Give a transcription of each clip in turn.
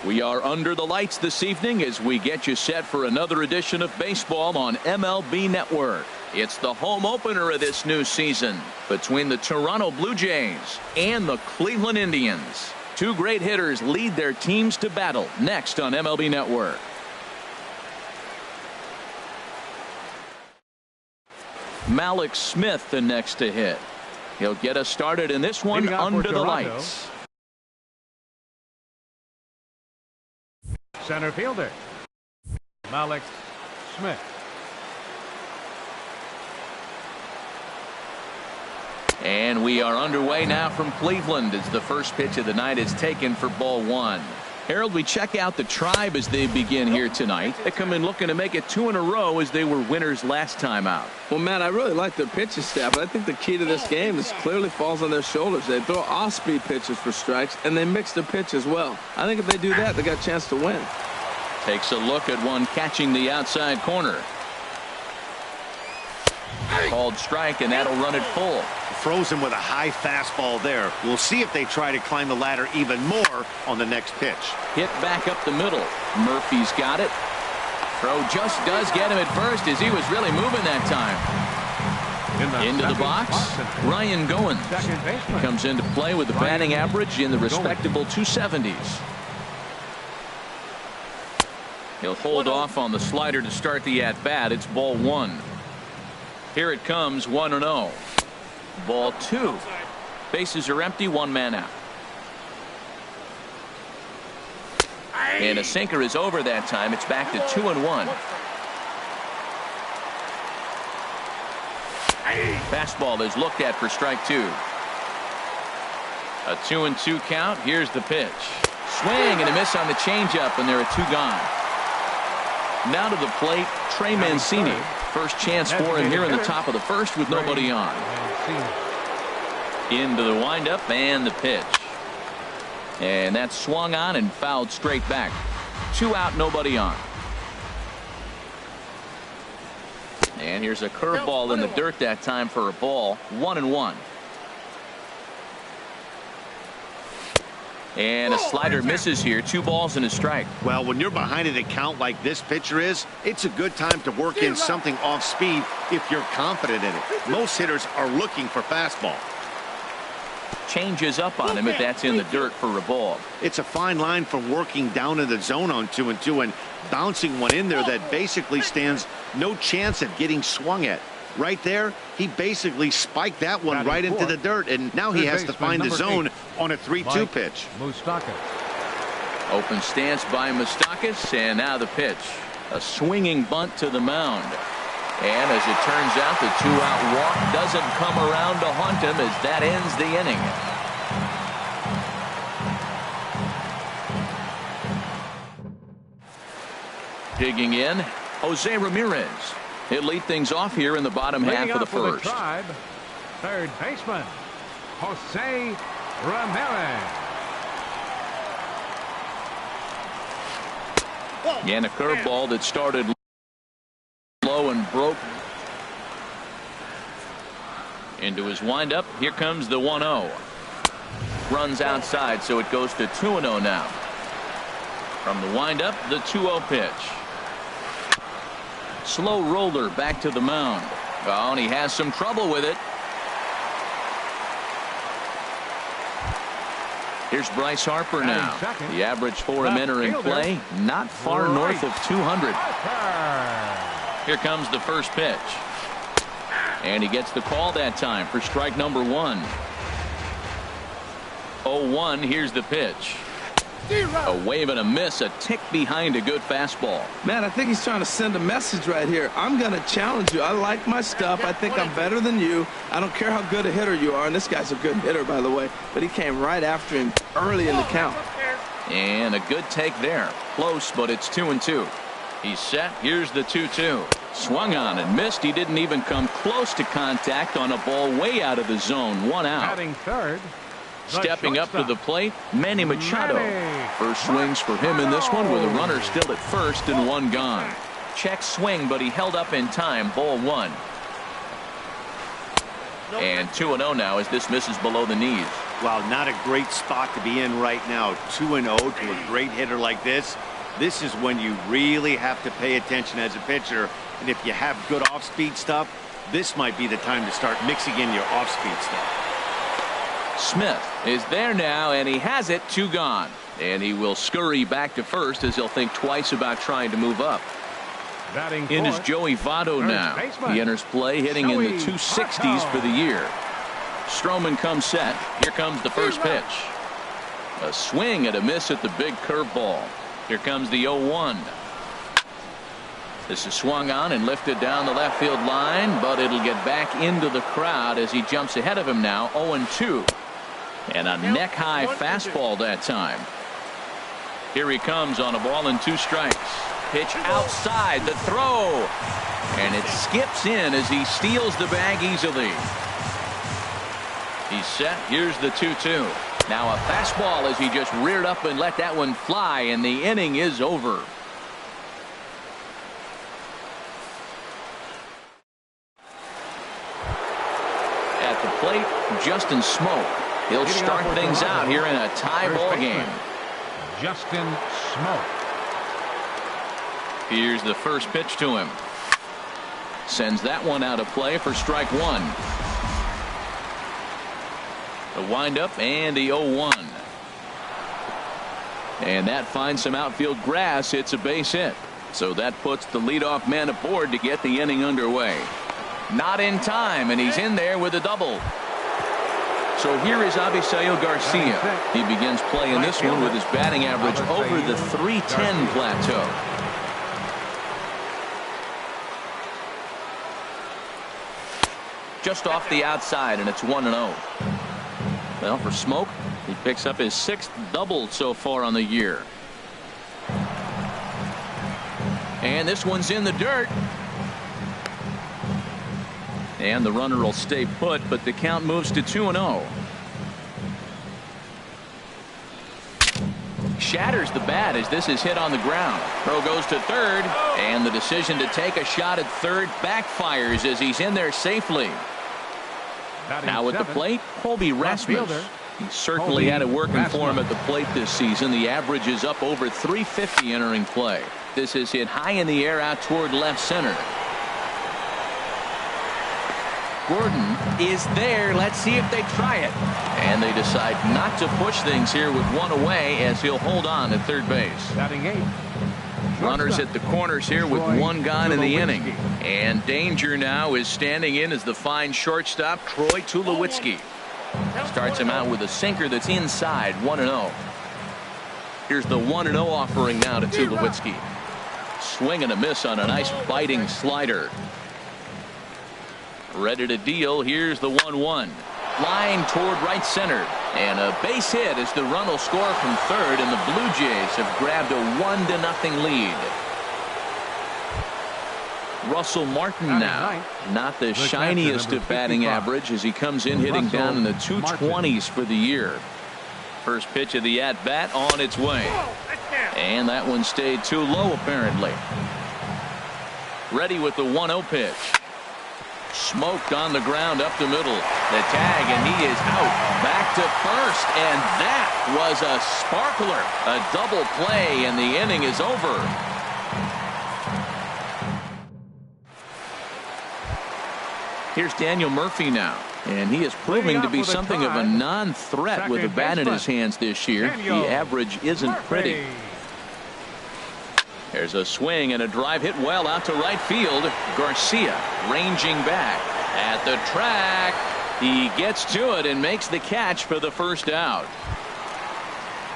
We are under the lights this evening as we get you set for another edition of baseball on MLB Network. It's the home opener of this new season between the Toronto Blue Jays and the Cleveland Indians. Two great hitters lead their teams to battle next on MLB Network. Malik Smith the next to hit. He'll get us started in this one under the lights. Center fielder Malik Smith. And we are underway now from Cleveland as the first pitch of the night is taken for ball one. Harold, we check out the Tribe as they begin here tonight. They come in looking to make it 2 in a row as they were winners last time out. Well, Matt, I really like their pitching staff, but I think the key to this game is clearly falls on their shoulders. They throw off-speed pitches for strikes, and they mix the pitch as well. I think if they do that, they got a chance to win. Takes a look at one catching the outside corner. Called strike, and that'll run it full. Frozen with a high fastball there. We'll see if they try to climb the ladder even more on the next pitch. Hit back up the middle. Murphy's got it. Throw just does get him at first as he was really moving that time. Into the box, Ryan Goins comes into play with the batting average in the respectable 270s. He'll hold off on the slider to start the at-bat. It's ball one. Here it comes, 1-0. Ball two. Bases are empty, one man out. And a sinker is over that time. It's back to 2-1. Fastball is looked at for strike two. A 2-2 count. Here's the pitch. Swing and a miss on the changeup, and there are two gone. Now to the plate, Trey Mancini. First chance for him here in the top of the first with nobody on. Into the windup and the pitch. And that's swung on and fouled straight back. 2 out, nobody on. And here's a curveball in the dirt that time for a ball. 1-1. And a slider misses here. 2 balls and a strike. Well, when you're behind an account like this pitcher is, it's a good time to work in something off speed if you're confident in it. Most hitters are looking for fastball. Changes up on him if that's in the dirt for a ball. It's a fine line from working down in the zone on 2-2 and bouncing one in there that basically stands no chance of getting swung at. Right there, he basically spiked that one right into the dirt, and now he has to find the zone on a 3-2 pitch. Open stance by Moustakas, and now the pitch. A swinging bunt to the mound. And as it turns out, the 2-out walk doesn't come around to haunt him as that ends the inning. Digging in, Jose Ramirez. He'll lead things off here in the bottom half of the first. Tribe, third baseman, Jose Ramirez. And a curveball that started low and broke into his windup. Here comes the 1-0. Runs outside, so it goes to 2-0 now. From the windup, the 2-0 pitch. Slow roller back to the mound. Oh, and he has some trouble with it. Here's Bryce Harper now. The average for him entering play, not far north of 200. Here comes the first pitch. And he gets the call that time for strike number 1. 0-1. Here's the pitch. A wave and a miss, a tick behind a good fastball. Man, I think he's trying to send a message right here. I'm going to challenge you. I like my stuff. I think I'm better than you. I don't care how good a hitter you are. And this guy's a good hitter, by the way. But he came right after him early in the count. And a good take there. Close, but it's 2-2. He's set. Here's the 2-2. Swung on and missed. He didn't even come close to contact on a ball way out of the zone. 1 out. Batting third. Stepping up to the plate, Manny Machado. First swings for him in this one with a runner still at first and 1 gone. Check swing, but he held up in time. Ball 1. And 2-0 now as this misses below the knees. Well, not a great spot to be in right now. 2-0 to a great hitter like this. This is when you really have to pay attention as a pitcher. And if you have good off-speed stuff, this might be the time to start mixing in your off-speed stuff. Smith is there now, and he has it. 2 gone. And he will scurry back to first as he'll think twice about trying to move up. Batting In is fourth, Joey Votto now. baseman, He enters play hitting in the Joey 260s Votto. for the year. Stroman comes set. Here comes the first pitch. A swing and a miss at the big curveball. Here comes the 0-1. This is swung on and lifted down the left field line, but it'll get back into the crowd as he jumps ahead of him now. 0-2. And a neck-high fastball that time. Here he comes on a ball and 2 strikes. Pitch outside, the throw. And it skips in as he steals the bag easily. He's set. Here's the 2-2. Now a fastball as he just reared up and let that one fly, and the inning is over. At the plate, Justin Smoke. He'll start things out here in a tie ball game. Justin Smoke. Here's the first pitch to him. Sends that one out of play for strike 1. The windup and the 0-1. And that finds some outfield grass. It's a base hit. So that puts the leadoff man aboard to get the inning underway. Not in time, and he's in there with a double. So here is Avisail Garcia. He begins play in this one with his batting average over the 310 plateau. Just off the outside, and it's 1-0. Well, for Smoke, he picks up his 6th double so far on the year. And this one's in the dirt. And the runner will stay put, but the count moves to 2-0. Shatters the bat as this is hit on the ground. Throw goes to third, and the decision to take a shot at third backfires as he's in there safely. Now at the plate, Colby Rasmus. He certainly had it working for him at the plate this season. The average is up over 350 entering play. This is hit high in the air out toward left center. Gordon is there. Let's see if they try it. And they decide not to push things here with 1 away as he'll hold on at third base. Batting 8. Runners at the corners here with 1 gone in the inning. And danger now is standing in as the fine shortstop Troy Tulowitzki. Starts him out with a sinker that's inside. 1-0. Here's the 1-0 offering now to Tulowitzki. Swing and a miss on a nice biting slider. Ready to deal. Here's the 1-1. Line toward right center. And a base hit as the run will score from third, and the Blue Jays have grabbed a 1-0 lead. Russell Martin now. Not the shiniest of batting average as he comes in hitting down in the 220s for the year. First pitch of the at-bat on its way. And that one stayed too low apparently. Ready with the 1-0 pitch. Smoked on the ground up the middle. The tag, and he is out. Back to first, and that was a sparkler. A double play, and the inning is over. Here's Daniel Murphy now, and he is proving to be something of a non-threat with the bat in his hands this year. The average isn't pretty. There's a swing and a drive hit well out to right field. Garcia ranging back at the track. He gets to it and makes the catch for the first out.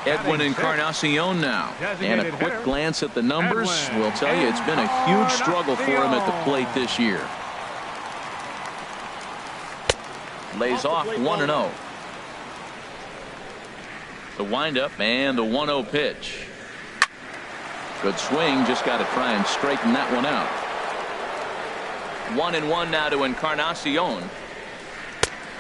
Edwin Encarnacion now, and a quick glance at the numbers will tell you it's been a huge struggle for him at the plate this year. Lays off 1-0. The windup and the 1-0 pitch. Good swing, just got to try and straighten that one out. 1-1 now to Encarnacion.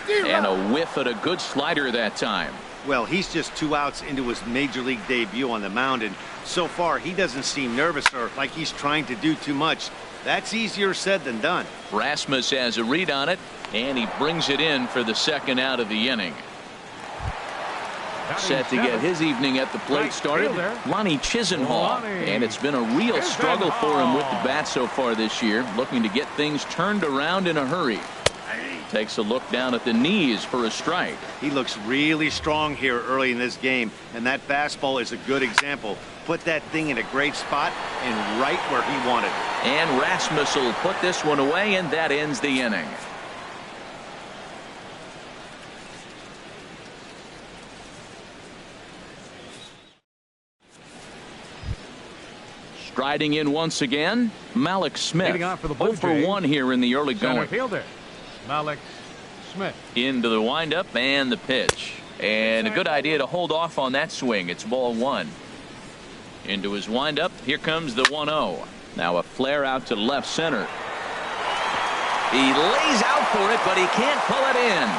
And a whiff at a good slider that time. Well, he's just 2 outs into his major league debut on the mound, and so far he doesn't seem nervous or like he's trying to do too much. That's easier said than done. Rasmus has a read on it, and he brings it in for the second out of the inning. Set to get his evening at the plate started, Ronnie Chisenhall. And it's been a real struggle for him with the bat so far this year, looking to get things turned around in a hurry. Takes a look down at the knees for a strike. He looks really strong here early in this game, and that fastball is a good example. Put that thing in a great spot and right where he wanted it. And Rasmus will put this one away, and that ends the inning. Striding in once again, Malik Smith. 0 for 1 here in the early going. Fielder, Malik Smith. Into the windup and the pitch. And a good idea to hold off on that swing. It's ball 1. Into his windup. Here comes the 1-0. Now a flare out to left center. He lays out for it, but he can't pull it in.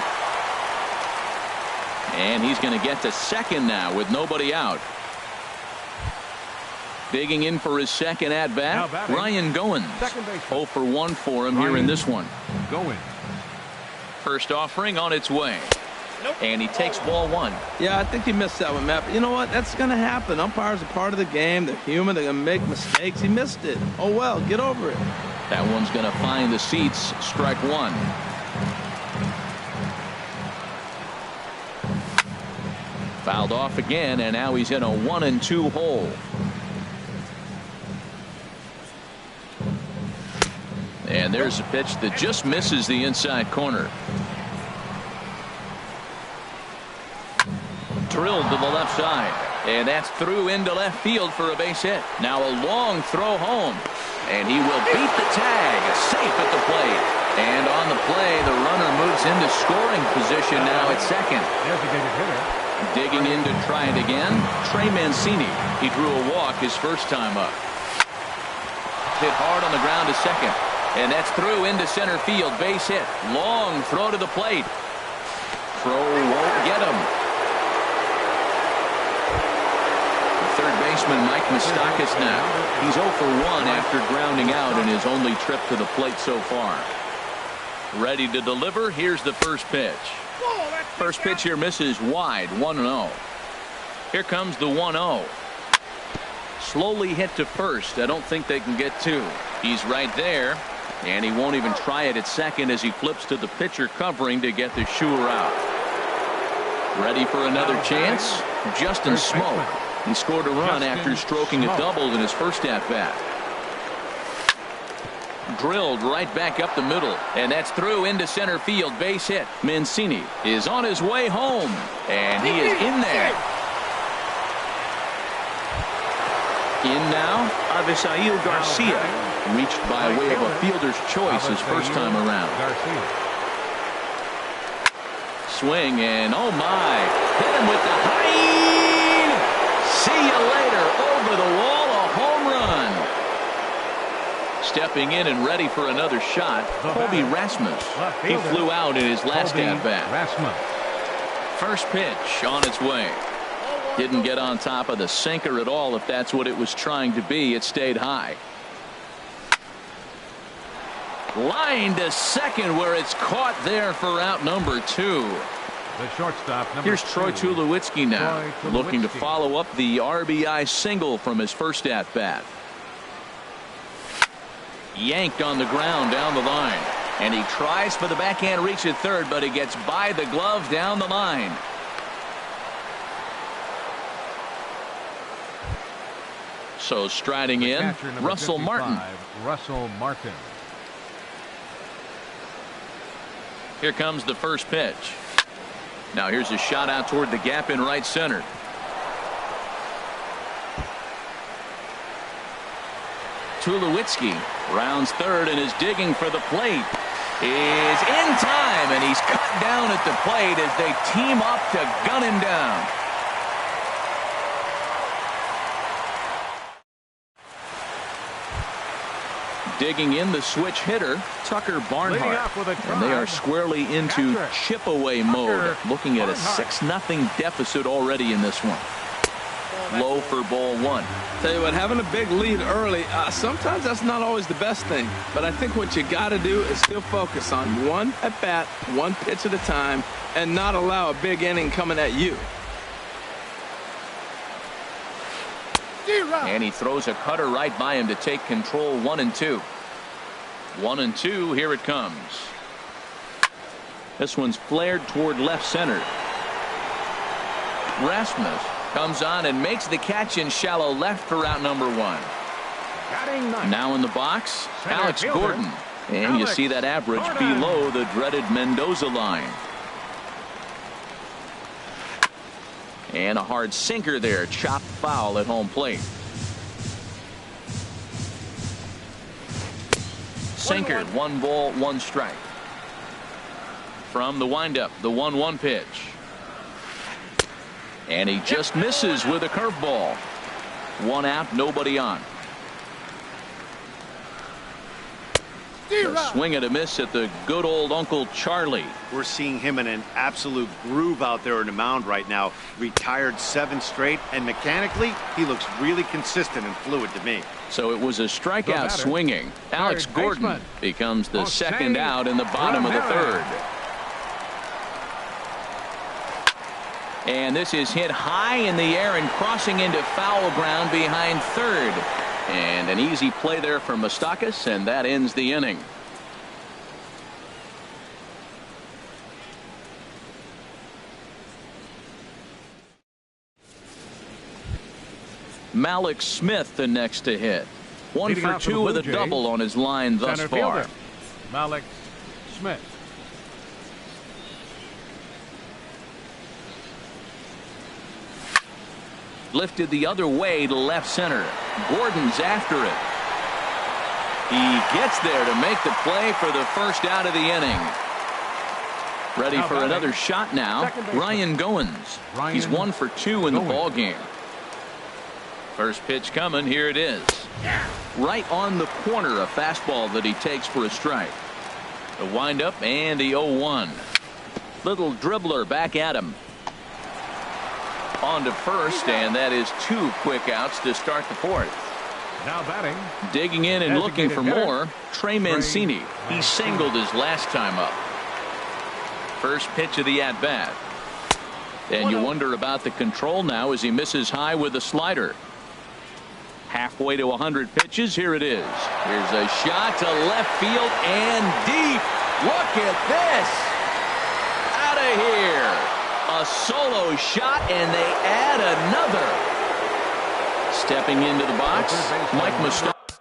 And he's going to get to second now with nobody out. Digging in for his second at bat, Ryan Goins. 0 for 1 for him here in this one. First offering on its way. And he takes ball 1. Yeah, I think he missed that one, Matt. But you know what? That's going to happen. Umpires are part of the game. They're human. They're going to make mistakes. He missed it. Oh, well, get over it. That one's going to find the seats. Strike 1. Fouled off again, and now he's in a 1-2 hole. And there's a pitch that just misses the inside corner. Drilled to the left side. And that's through into left field for a base hit. Now a long throw home. And he will beat the tag. Safe at the plate. And on the play, the runner moves into scoring position now at second. Digging in to try it again, Trey Mancini. He drew a walk his first time up. Hit hard on the ground to second. And that's through into center field. Base hit. Long throw to the plate. Throw won't get him. Third baseman Mike Moustakas now. He's 0 for 1 after grounding out in his only trip to the plate so far. Ready to deliver. Here's the first pitch. First pitch here misses wide. 1-0. Here comes the 1-0. Slowly hit to first. I don't think they can get 2. He's right there. And he won't even try it at second as he flips to the pitcher covering to get the shooter out. Ready for another chance? Justin Smoke. He scored a run after stroking a double in his first at-bat. Drilled right back up the middle. And that's through into center field. Base hit. Mancini is on his way home. And he is in there. In now, Avisail Garcia. Reached by way of a fielder's choice his first time around. Swing and oh my. Hit him with the high. See you later. Over the wall, a home run. Stepping in and ready for another shot, Colby Rasmus. He flew out in his last at-bat. First pitch on its way. Didn't get on top of the sinker at all. If that's what it was trying to be, it stayed high. Line to second where it's caught there for out number 2. The shortstop. Here's Troy Tulowitzki now, looking to follow up the RBI single from his first at-bat. Yanked on the ground down the line. And he tries for the backhand reach at third, but he gets by the glove down the line. So striding in, Russell Martin. Russell Martin. Here comes the first pitch. Now here's a shot out toward the gap in right center. Tulowitzki rounds third and is digging for the plate. Is in time, and he's cut down at the plate as they team up to gun him down. Digging in, the switch hitter, Tucker Barnhart. And they are squarely into chip-away mode, looking at a 6-0 deficit already in this one. Low for ball 1. Tell you what, having a big lead early, sometimes that's not always the best thing. But I think what you got to do is still focus on one at bat, one pitch at a time, and not allow a big inning coming at you. And he throws a cutter right by him to take control. 1-2. 1-2. Here it comes. This one's flared toward left center. Rasmus comes on and makes the catch in shallow left for out number 1. Now in the box, Alex Gordon. And you see that average below the dreaded Mendoza line. And a hard sinker there. Chopped foul at home plate. Sinker. 1 ball, 1 strike. From the windup, the 1-1 pitch. And he just misses with a curveball. 1 out, nobody on. A swing and a miss at the good old Uncle Charlie. We're seeing him in an absolute groove out there on the mound right now. Retired 7 straight, and mechanically, he looks really consistent and fluid to me. So it was a strikeout swinging. Alex Gordon becomes the second out in the bottom of the 3rd. And this is hit high in the air and crossing into foul ground behind 3rd. And an easy play there from Moustakas, and that ends the inning. Malik Smith the next to hit. 1 for 2 with a double on his line thus far. Malik Smith. Lifted the other way to left center. Gordon's after it. He gets there to make the play for the first out of the inning. Ready for another shot now. Ryan Goins. He's 1 for 2 in the ball game. First pitch coming. Here it is. Right on the corner, a fastball that he takes for a strike. The windup and the 0-1. Little dribbler back at him. On to first, and that is 2 quick outs to start the 4th. Now batting. Digging in and looking for more, Trey Mancini. He singled his last time up. First pitch of the at-bat. And you wonder about the control now as he misses high with a slider. Halfway to 100 pitches. Here it is. Here's a shot to left field and deep. Look at this. Out of here. A solo shot, and they add another. Stepping into the box, Mike Moustakas.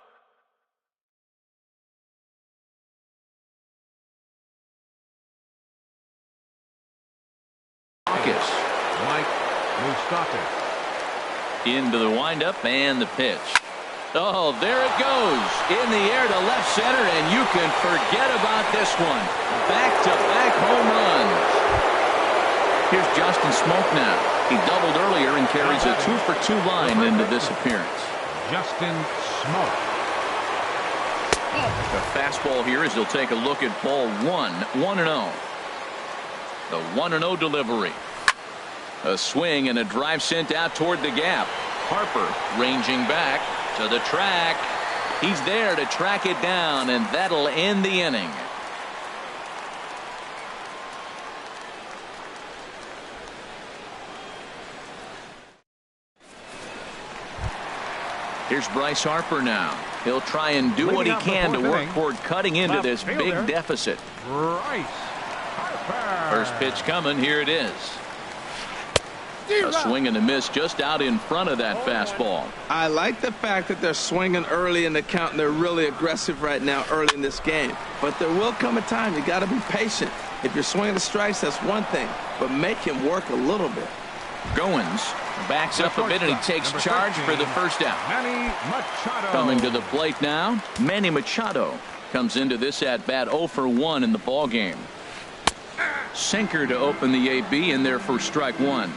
Mike Moustakas. Into the windup and the pitch. Oh, there it goes. In the air to left center, and you can forget about this one. Back-to-back home runs. Here's Justin Smoke now. He doubled earlier and carries a 2 for 2 line into this appearance. Justin Smoke. The fastball here as he'll take a look at ball 1. 1-0. The 1-0 delivery. A swing and a drive sent out toward the gap. Harper ranging back to the track. He's there to track it down, and that'll end the inning. Here's Bryce Harper now. He'll try and do what he can to work toward cutting into this big deficit. Bryce Harper. First pitch coming. Here it is. A swing and a miss just out in front of that fastball. I like the fact that they're swinging early in the count, and they're really aggressive right now early in this game. But there will come a time you got to be patient. If you're swinging the strikes, that's one thing, but make him work a little bit. Goins backs up a bit, and he takes charge for the first out. Manny Machado. Coming to the plate now, Manny Machado comes into this at bat 0 for 1 in the ball game. Sinker to open the AB, in there for strike 1.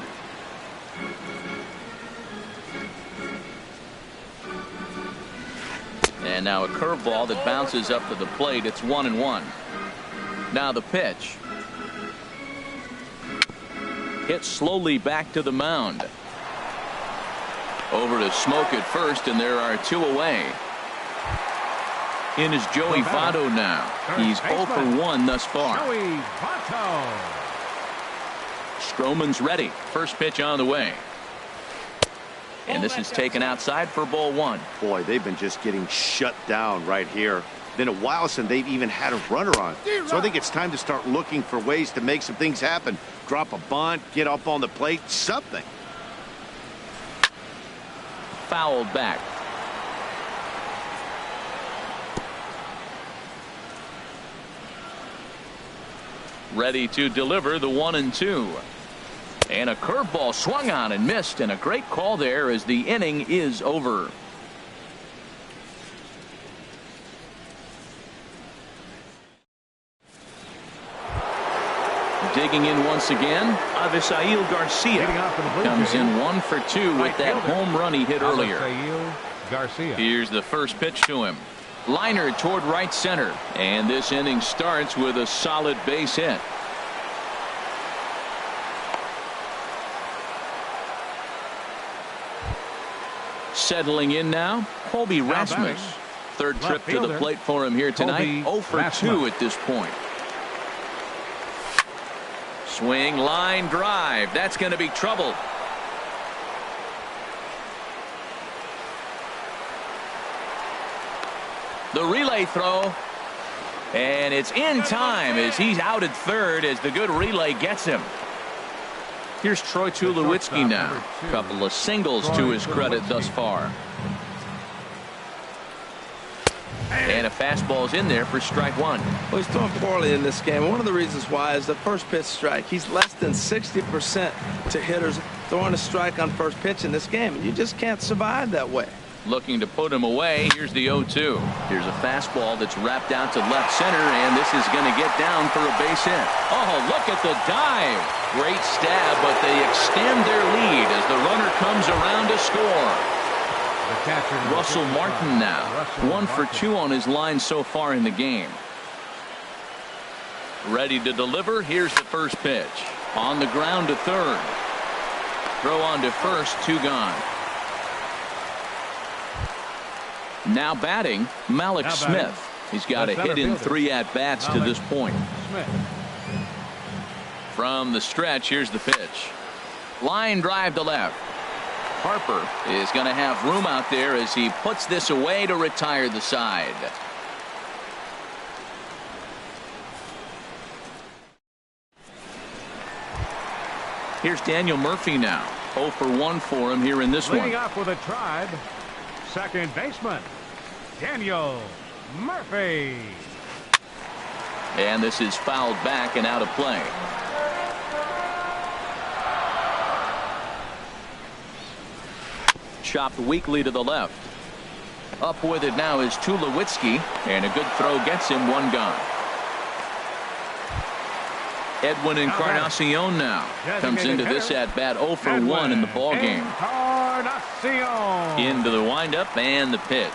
And now a curveball that bounces up to the plate. It's 1-1. Now the pitch. Hit slowly back to the mound. Over to Smoke at first, and there are 2 away. In is Joey Votto now. He's 0 for 1 thus far. Joey Votto. Stroman's ready. First pitch on the way. And this is taken outside for ball one. Boy, they've been just getting shut down right here. Been a while since they've even had a runner on. So I think it's time to start looking for ways to make some things happen. Drop a bunt, get up on the plate, something. Fouled back. Ready to deliver the 1-2. And a curveball swung on and missed, and a great call there as the inning is over. Digging in once again, Avisail Garcia comes in 1 for 2 with that home run he hit earlier. Here's the first pitch to him. Liner toward right center, and this inning starts with a solid base hit. Settling in now, Colby Rasmus. Third trip to the plate for him here tonight. 0 for 2 at this point. Swing, line drive. That's going to be trouble. The relay throw. And it's in time as he's out at third as the good relay gets him. Here's Troy Tulowitzki now. A couple of singles to his credit thus far. And a fastball's in there for strike one. Well, he's doing poorly in this game. One of the reasons why is the first pitch strike. He's less than 60% to hitters throwing a strike on first pitch in this game. And you just can't survive that way. Looking to put him away. Here's the 0-2. Here's a fastball that's wrapped out to left center, and this is going to get down for a base hit. Oh, look at the dive. Great stab, but they extend their lead as the runner comes around to score. Russell Martin now. 1 for 2 on his line so far in the game. Ready to deliver. Here's the first pitch. On the ground to third. Throw on to first. 2 gone. Now batting, Malik Smith. He's got a hit in 3 at-bats to this point. From the stretch, here's the pitch. Line drive to left. Harper is going to have room out there as he puts this away to retire the side. Here's Daniel Murphy now. 0 for 1 for him here in this one. Leading off with a Tribe, second baseman, Daniel Murphy. And this is fouled back and out of play. Chopped weakly to the left. Up with it now is Tulowitzki, and a good throw gets him 1 gone. Edwin Encarnacion now comes into this at bat 0 for 1 in the ball game. Into the windup and the pitch.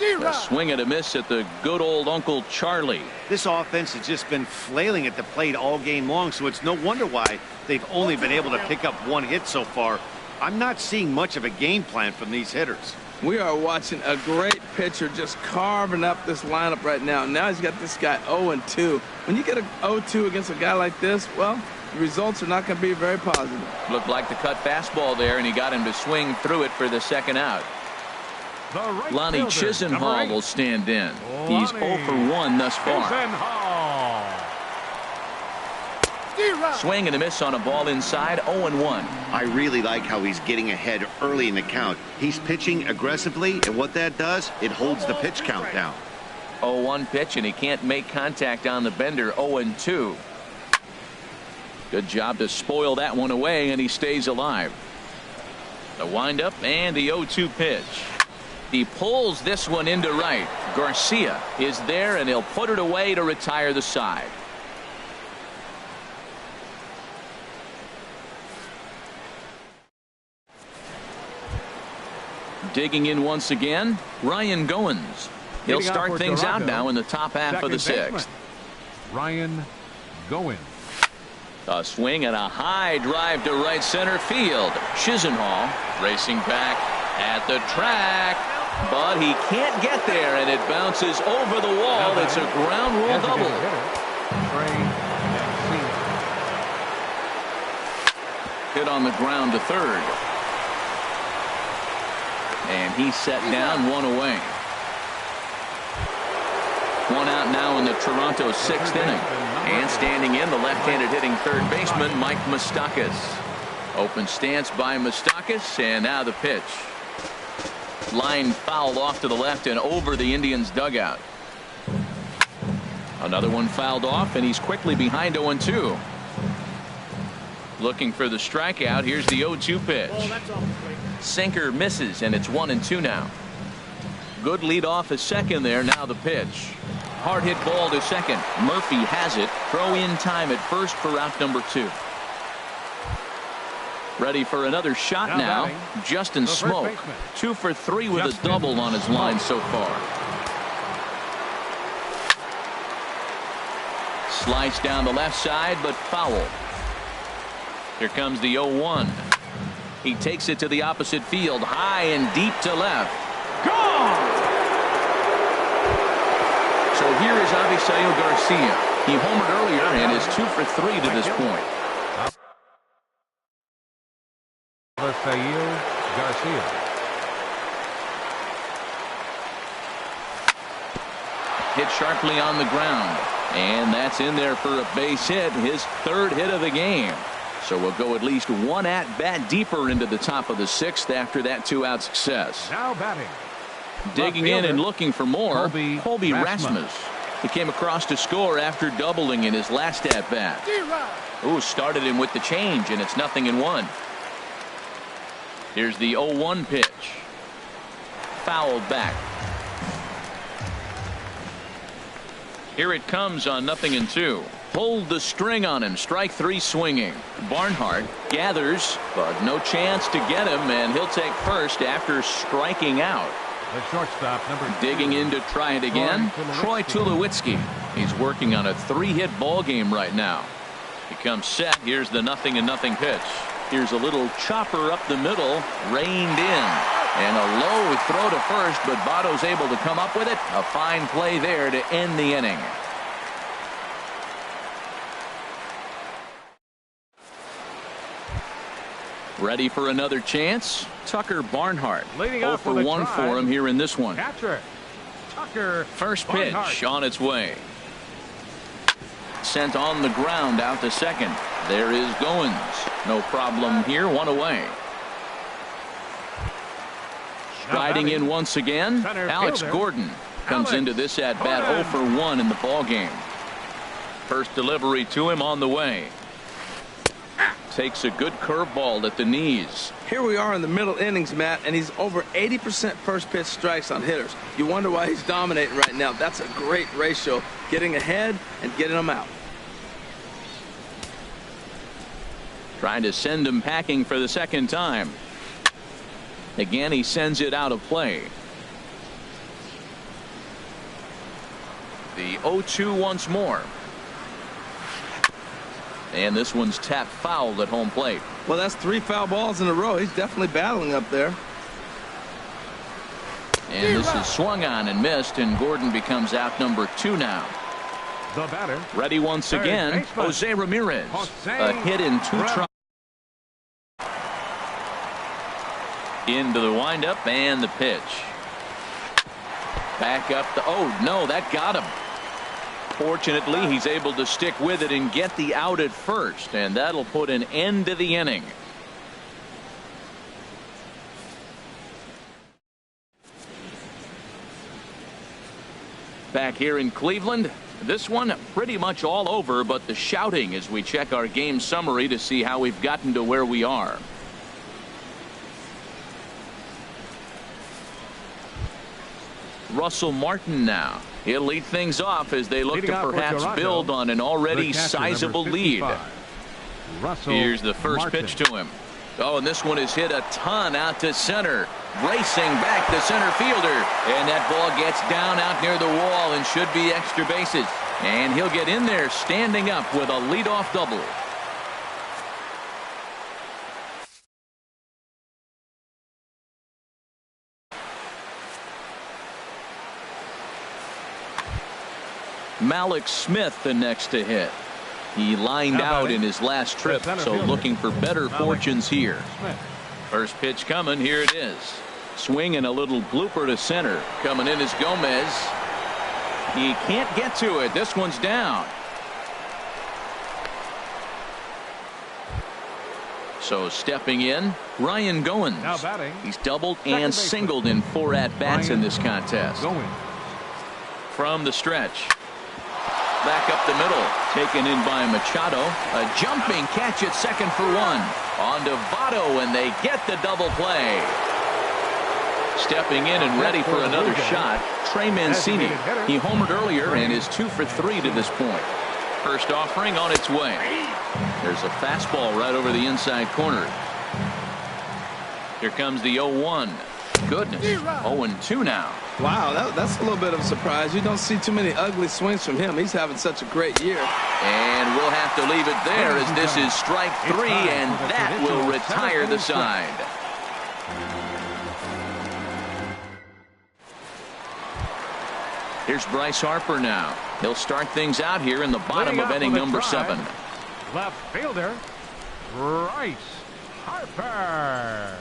A swing and a miss at the good old Uncle Charlie. This offense has just been flailing at the plate all game long, so it's no wonder why they've only been able to pick up 1 hit so far. I'm not seeing much of a game plan from these hitters. We are watching a great pitcher just carving up this lineup right now. Now he's got this guy 0-2. When you get a 0-2 against a guy like this, well, the results are not going to be very positive. Looked like the cut fastball there, and he got him to swing through it for the second out. Lonnie Chisenhall will stand in. He's 0 for 1 thus far. Swing and a miss on a ball inside. 0-1. I really like how he's getting ahead early in the count. He's pitching aggressively, and what that does, it holds the pitch count down. 0-1 pitch, and he can't make contact on the bender. 0-2. Good job to spoil that one away, and he stays alive. The windup and the 0-2 pitch. He pulls this one into right. Garcia is there, and he'll put it away to retire the side. Digging in once again, Ryan Goins. He'll start things out now in the top half of the 6th. Ryan Goins. A swing and a high drive to right center field. Chisenhall racing back at the track, but he can't get there, and it bounces over the wall. It's a ground rule double. Hit on the ground to third. And he's set down, one away. One out now in the Toronto sixth inning. And standing in, the left-handed hitting third baseman, Mike Moustakas. Open stance by Moustakas, and now the pitch. Line fouled off to the left and over the Indians' dugout. Another one fouled off, and he's quickly behind 0-2. Looking for the strikeout. Here's the 0-2 pitch. Sinker misses, and it's 1-2 now. Good lead off at second there. Now the pitch. Hard hit ball to second. Murphy has it. Throw in time at first for out number 2. Ready for another shot now. Justin Smoke. 2 for 3 with a double on his line so far. Slice down the left side, but foul. Here comes the 0-1. He takes it to the opposite field, high and deep to left. Gone! So here is Avisail Garcia. He homered earlier and is 2 for 3 to this point. Avisail Garcia. Hit sharply on the ground. And that's in there for a base hit, his third hit of the game. So we'll go at least one at-bat deeper into the top of the sixth after that 2-out success. Now batting. Digging in and looking for more, Colby Rasmus. He came across to score after doubling in his last at-bat. Ooh, started him with the change, and it's 0-1. Here's the 0-1 pitch. Fouled back. Here it comes on 0-2. Pulled the string on him. Strike 3 swinging. Barnhart gathers, but no chance to get him, and he'll take first after striking out. The shortstop, number 2. Digging in to try it again. Troy Tulowitzki. He's working on a 3-hit ball game right now. He comes set. Here's the 0-0 pitch. Here's a little chopper up the middle. Reined in. And a low throw to first, but Votto's able to come up with it. A fine play there to end the inning. Ready for another chance? Tucker Barnhart. 0 for 1 for him here in this one. Catcher Tucker First pitch Barnhart. on its way. Sent on the ground out to second. There is Goins. No problem here. 1 away. Striding in once again. Alex Gordon comes into this at bat 0 for 1 in the ball game. First delivery to him on the way. Takes a good curveball at the knees. Here we are in the middle innings, Matt, and he's over 80% first pitch strikes on hitters. You wonder why he's dominating right now. That's a great ratio, getting ahead and getting them out. Trying to send him packing for the second time. Again, he sends it out of play. The 0-2 once more. And this one's tapped foul at home plate. Well, that's 3 foul balls in a row. He's definitely battling up there. And this is swung on and missed, and Gordon becomes out number 2 now. The batter. Ready once again, Jose Ramirez. A hit in 2 tries. Into the windup and the pitch. Back up the, oh no, that got him. Fortunately, he's able to stick with it and get the out at first, and that'll put an end to the inning. Back here in Cleveland, this one pretty much all over, but the shouting as we check our game summary to see how we've gotten to where we are. Russell Martin now. He'll lead things off as they look to perhaps build on an already sizable lead. Here's the first pitch to him. Oh, and this one is hit a ton out to center. Racing back the center fielder. And that ball gets down out near the wall and should be extra bases. And he'll get in there standing up with a leadoff double. Malik Smith the next to hit. He lined out in his last trip, so looking for better fortunes here. First pitch coming. Here it is. Swing and a little blooper to center. Coming in is Gomez. He can't get to it. This one's down. So stepping in, Ryan Goins. Now batting. He's doubled and singled in 4 at-bats in this contest. From the stretch. Back up the middle. Taken in by Machado. A jumping catch at second for 1. On to Votto, and they get the double play. Stepping in and ready for another shot, Trey Mancini. He homered earlier and is 2 for 3 to this point. First offering on its way. There's a fastball right over the inside corner. Here comes the 0-1. Goodness, 0-2 now. Wow, that's a little bit of a surprise. You don't see too many ugly swings from him. He's having such a great year. And we'll have to leave it there as this is strike 3, and that will retire the side. Here's Bryce Harper now. He'll start things out here in the bottom of inning number 7. Left fielder, Bryce Harper.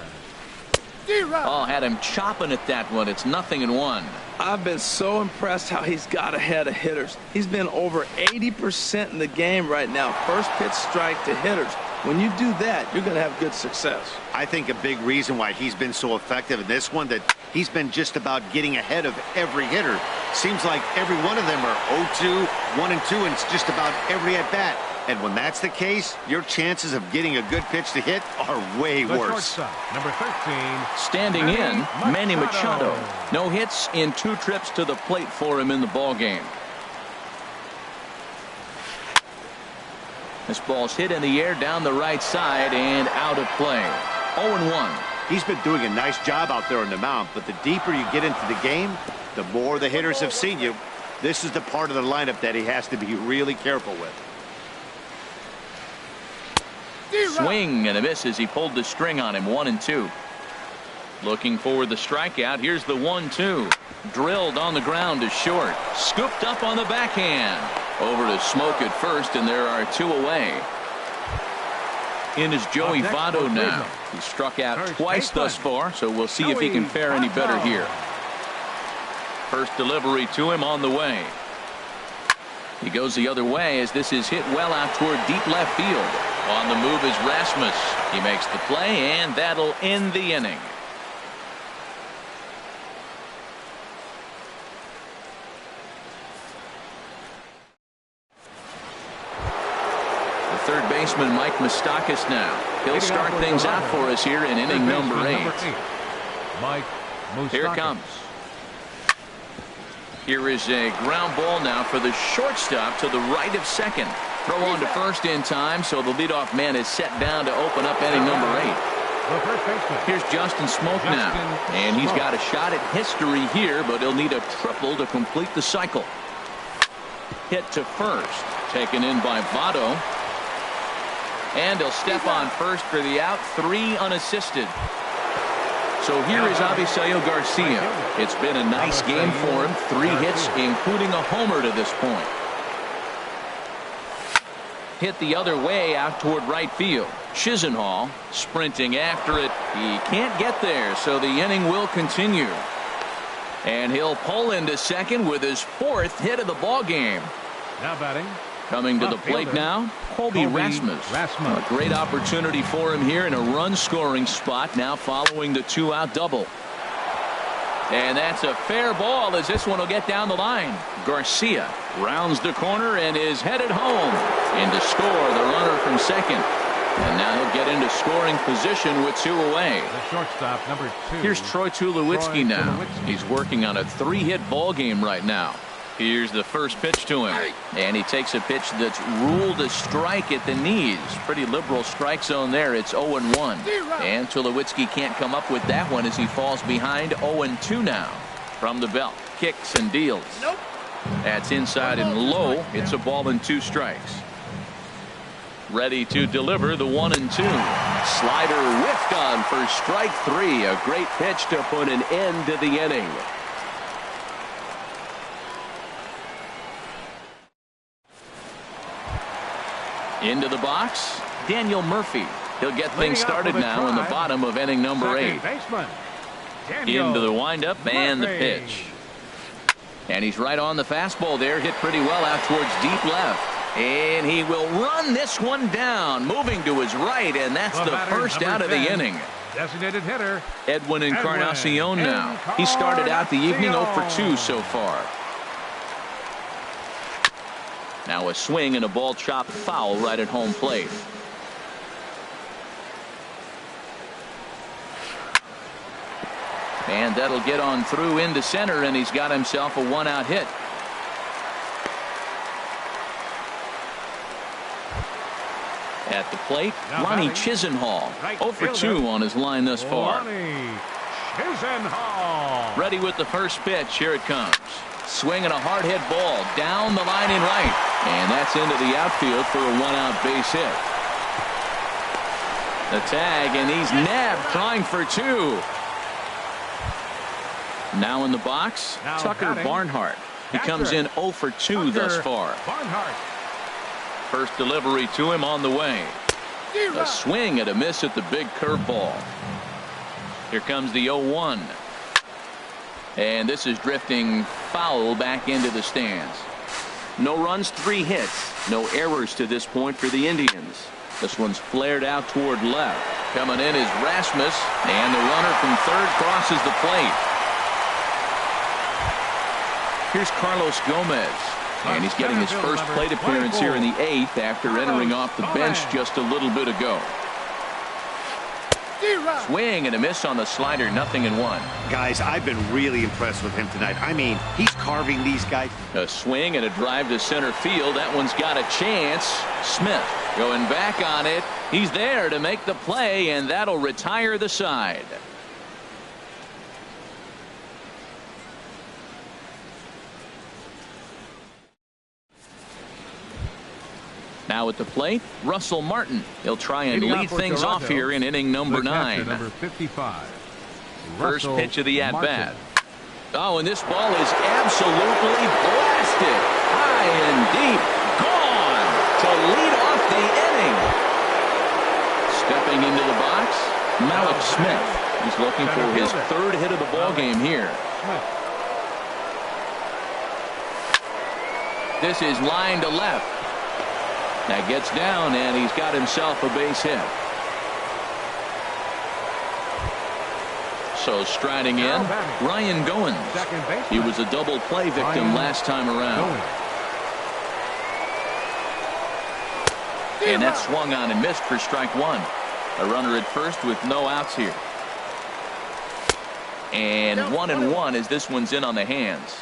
Oh, had him chopping at that one. It's 0-1. I've been so impressed how he's got ahead of hitters. He's been over 80% in the game right now. First pitch strike to hitters. When you do that, you're going to have good success. I think a big reason why he's been so effective in this one, that he's been just about getting ahead of every hitter. Seems like every one of them are 0-2, 1-2, and it's just about every at-bat. And when that's the case, your chances of getting a good pitch to hit are way worse. Number 13. Standing in, Manny Machado. No hits in 2 trips to the plate for him in the ballgame. This ball's hit in the air down the right side and out of play. 0-1. He's been doing a nice job out there on the mound, but the deeper you get into the game, the more the hitters have seen you. This is the part of the lineup that he has to be really careful with. Swing and a miss as he pulled the string on him. 1-2. Looking for the strikeout. Here's the 1-2. Drilled on the ground to short. Scooped up on the backhand. Over to Smoke at first, and there are 2 away. In is Joey Votto now. He struck out twice thus far, so we'll see if he can fare any better here. First delivery to him on the way. He goes the other way as this is hit well out toward deep left field. On the move is Rasmus. He makes the play, and that'll end the inning. The third baseman, Mike Moustakas now. He'll start things out for us here in inning number 8. Mike Moustakas. Here it comes. Here is a ground ball now for the shortstop to the right of second. Throw on to first in time, so the leadoff man is set down to open up inning number 8. Here's Justin Smoke now, and he's got a shot at history here, but he'll need a triple to complete the cycle. Hit to first, taken in by Votto, and he'll step on first for the out. 3 unassisted. So here is Avisaíl Garcia. It's been a nice game for him. 3 hits, including a homer to this point. Hit the other way out toward right field. Chisenhall sprinting after it. He can't get there, so the inning will continue. And he'll pull into second with his 4th hit of the ball game. Now batting. Coming to the plate now, Colby Rasmus. A great opportunity for him here in a run-scoring spot now following the 2-out double. And that's a fair ball as this one will get down the line. Garcia rounds the corner and is headed home. In to score the runner from second. And now he'll get into scoring position with 2 away. The shortstop, number 2. Here's Troy Tulowitzki now. He's working on a 3-hit ball game right now. Here's the first pitch to him. And he takes a pitch that's ruled a strike at the knees. Pretty liberal strike zone there. It's 0-1. And Tulowitzki can't come up with that one as he falls behind. 0-2 now. From the belt. Kicks and deals. That's inside and low. It's a ball and 2 strikes. Ready to deliver the 1-2. Slider whiffed on for strike 3. A great pitch to put an end to the inning. Into the box, Daniel Murphy. He'll get things started now in the bottom of inning number 8. Into the windup and the pitch. And he's right on the fastball there. Hit pretty well out towards deep left. And he will run this one down. Moving to his right. And that's the first out of the inning. Designated hitter Edwin Encarnacion now. He started out the evening 0 for 2 so far. Now a swing and a ball chopped foul right at home plate. And that'll get on through into center, and he's got himself a one-out hit. At the plate, Ronnie Chisenhall. 0 for 2 on his line thus far. Ready with the first pitch. Here it comes. Swinging a hard hit ball down the line in right. And that's into the outfield for a one-out base hit. The tag, and he's nabbed trying for 2. Now in the box, Tucker Barnhart. He comes in 0 for 2 thus far. First delivery to him on the way. A swing and a miss at the big curveball. Here comes the 0-1. And this is drifting foul back into the stands. No runs, 3 hits. No errors to this point for the Indians. This one's flared out toward left. Coming in is Rasmus, and the runner from third crosses the plate. Here's Carlos Gomez, and he's getting his first plate appearance here in the 8th after entering off the bench just a little bit ago. Swing and a miss on the slider, 0-1. Guys, I've been really impressed with him tonight. I mean, he's carving these guys. A swing and a drive to center field. That one's got a chance. Smith going back on it. He's there to make the play, and that'll retire the side. Now at the plate, Russell Martin. He'll try and lead things off here in inning number 9. Number 55. First pitch of the at-bat. Oh, and this ball is absolutely blasted. High and deep. Gone to lead off the inning. Stepping into the box, Malik Smith. He's looking for his 3rd hit of the ball game here. This is line to left. That gets down, and he's got himself a base hit. So striding in, Ryan Goins. He was a double play victim last time around. And that swung on and missed for strike 1. A runner at first with no outs here. And 1-1 as this one's in on the hands.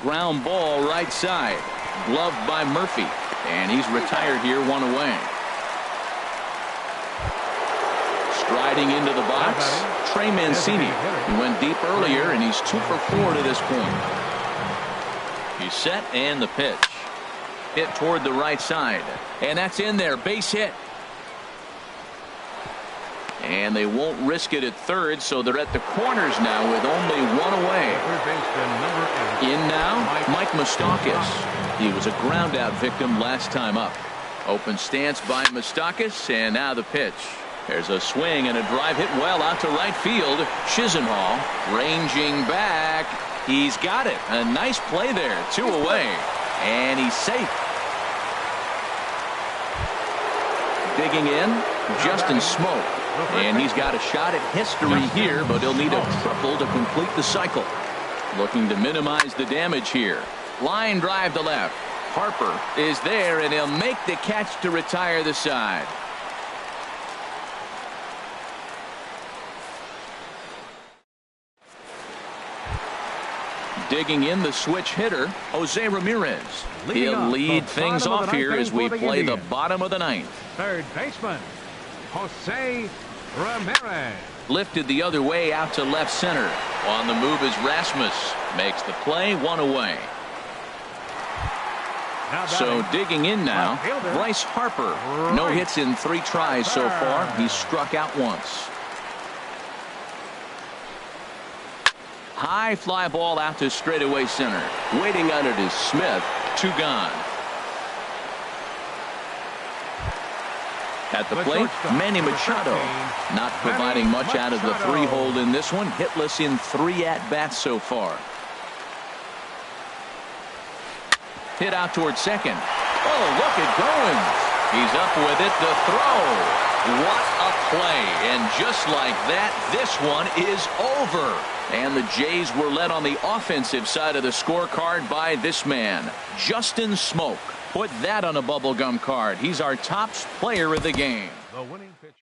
Ground ball right side. Gloved by Murphy. And he's retired here, 1 away. Striding into the box, Trey Mancini. He went deep earlier, and he's 2 for 4 to this point. He's set, and the pitch. Hit toward the right side. And that's in there. Base hit. And they won't risk it at third, so they're at the corners now with only 1 away. In now, Mike Moustakas. He was a ground-out victim last time up. Open stance by Moustakas, and now the pitch. There's a swing and a drive hit well out to right field. Chisenhall ranging back. He's got it. A nice play there. 2 away. And he's safe. Digging in, Justin Smoke. And he's got a shot at history here, but he'll need a triple to complete the cycle. Looking to minimize the damage here. Line drive to left. Harper is there, and he'll make the catch to retire the side. Digging in, the switch hitter, Jose Ramirez. He'll lead things off here as we play the bottom of the 9th. Third baseman, Jose Ramirez. Lifted the other way out to left center. On the move is Rasmus. Makes the play, 1 away. So digging in now, Bryce Harper. No hits in 3 tries so far. He's struck out once. High fly ball out to straightaway center. Waiting on it is Smith. 2 gone. At the plate, Manny Machado. Not providing much out of the 3-hole in this one. Hitless in 3 at-bats so far. Hit out towards second. Oh, look at Goins. He's up with it to throw. What a play. And just like that, this one is over. And the Jays were led on the offensive side of the scorecard by this man, Justin Smoke. Put that on a bubblegum card. He's our top player of the game. The winning pitch.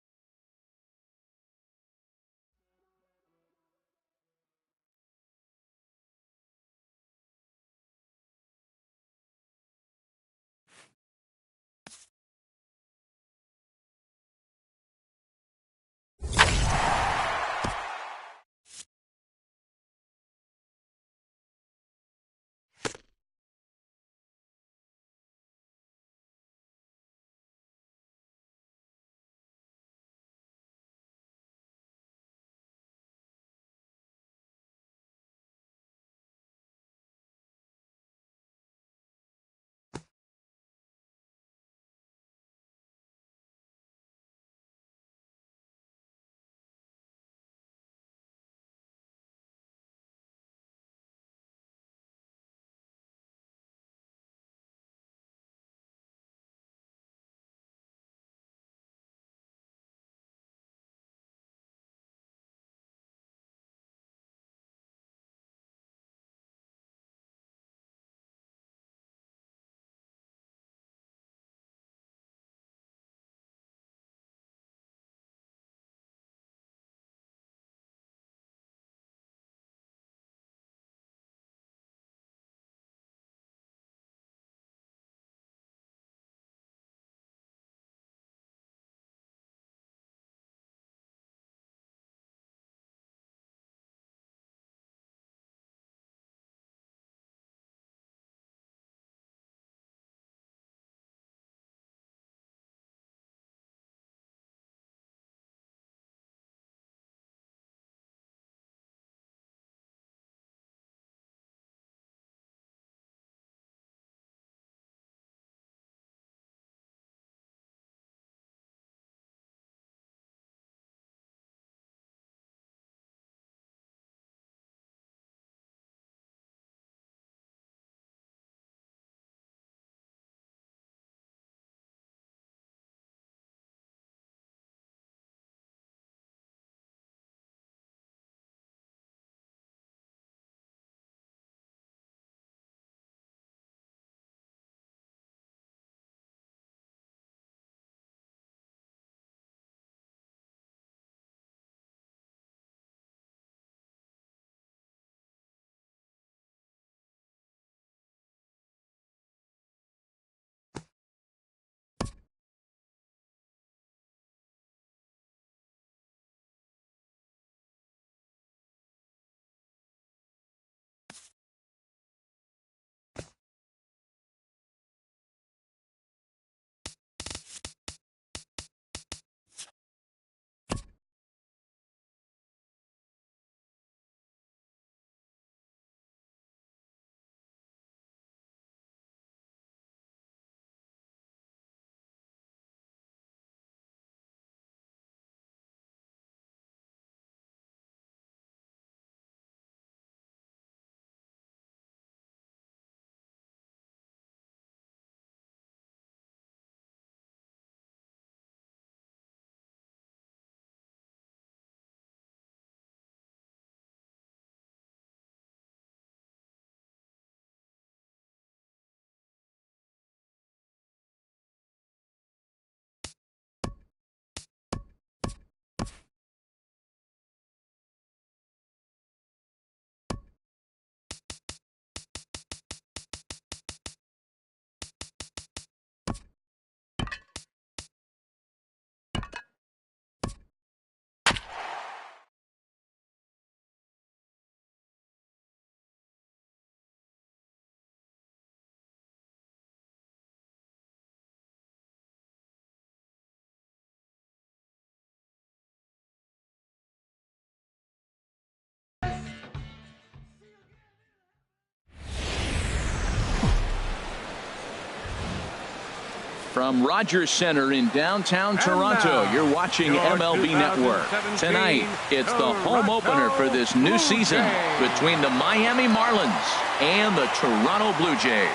From Rogers Center in downtown Toronto, you're watching MLB Network. Tonight, it's the home opener for this new season between the Miami Marlins and the Toronto Blue Jays.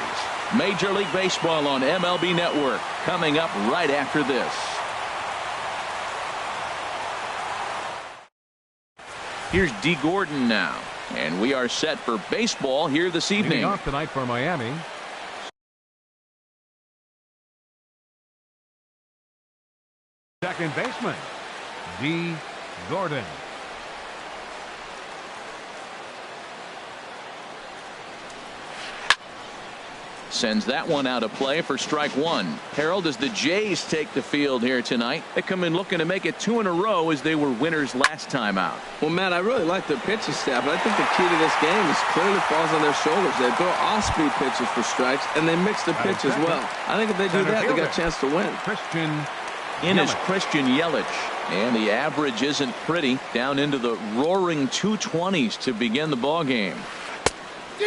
Major League Baseball on MLB Network coming up right after this. Here's D. Gordon now, and we are set for baseball here this evening. Leading off tonight for Miami. Second baseman, D. Gordon. Sends that one out of play for strike one. Harold, as the Jays take the field here tonight, they come in looking to make it 2 in a row as they were winners last time out. Well, Matt, I really like their pitching staff, but I think the key to this game is clearly falls on their shoulders. They throw off-speed pitches for strikes, and they mix the pitch as well. I think if they do that, they got a chance to win. In is Christian Yelich, and the average isn't pretty, down into the roaring 220s to begin the ball game.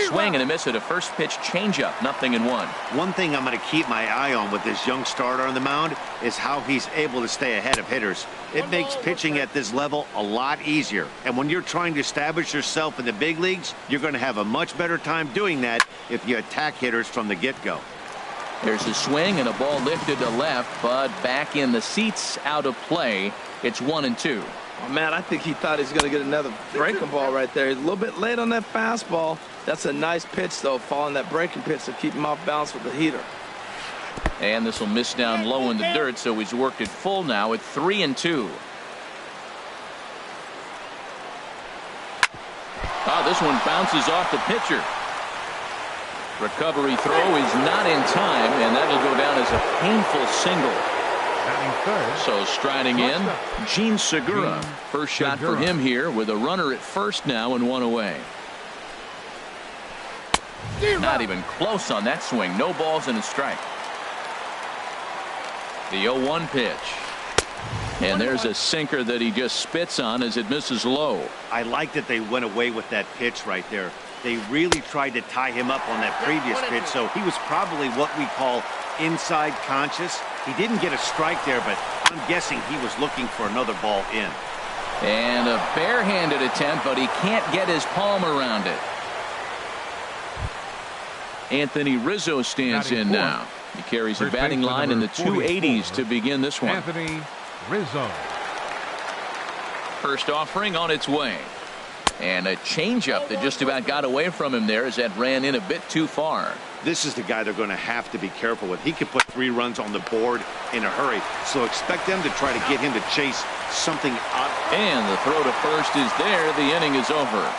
Swing and a miss at a first pitch changeup, 0-1. One thing I'm going to keep my eye on with this young starter on the mound is how he's able to stay ahead of hitters. It makes pitching at this level a lot easier. And when you're trying to establish yourself in the big leagues, you're going to have a much better time doing that if you attack hitters from the get-go. There's a swing and a ball lifted to left, but back in the seats, out of play. It's 1-2. Oh, man, I think he thought he was going to get another breaking ball right there. He's a little bit late on that fastball. That's a nice pitch, though, following that breaking pitch to keep him off balance with the heater. And this will miss down low in the dirt, so he's worked it full now at 3-2. Oh, this one bounces off the pitcher. Recovery throw is not in time, and that'll go down as a painful single. So striding in, Gene Segura. First shot for him here with a runner at first now and 1 away. Not even close on that swing. No balls and a strike. The 0-1 pitch. And there's a sinker that he just spits on as it misses low. I like that they went away with that pitch right there. They really tried to tie him up on that previous pitch, so he was probably what we call inside conscious. He didn't get a strike there, but I'm guessing he was looking for another ball in. And a barehanded attempt, but he can't get his palm around it. Anthony Rizzo stands in now. He carries a batting line in the 280s to begin this one. Anthony Rizzo. First offering on its way. And a changeup that just about got away from him there as that ran in a bit too far. This is the guy they're going to have to be careful with. He could put 3 runs on the board in a hurry. So expect them to try to get him to chase something out. And the throw to first is there. The inning is over.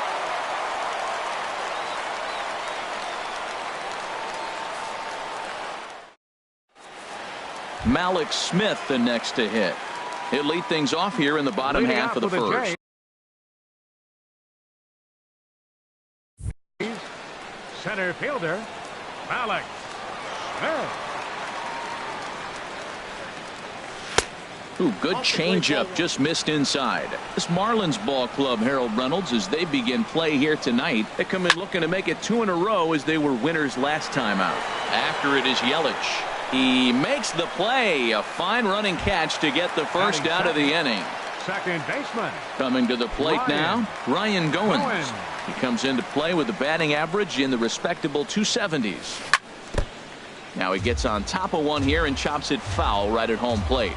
Malik Smith the next to hit. He'll lead things off here in the bottom half of the first. Center fielder, Malik Smith. Ooh, good changeup, just missed inside. This Marlins ball club, Harold Reynolds, as they begin play here tonight, they come in looking to make it 2 in a row as they were winners last time out. After it is Yelich. He makes the play. A fine running catch to get the first out of the inning. Second baseman. Coming to the plate now, Ryan Goins. He comes into play with a batting average in the respectable 270s. Now he gets on top of one here and chops it foul right at home plate.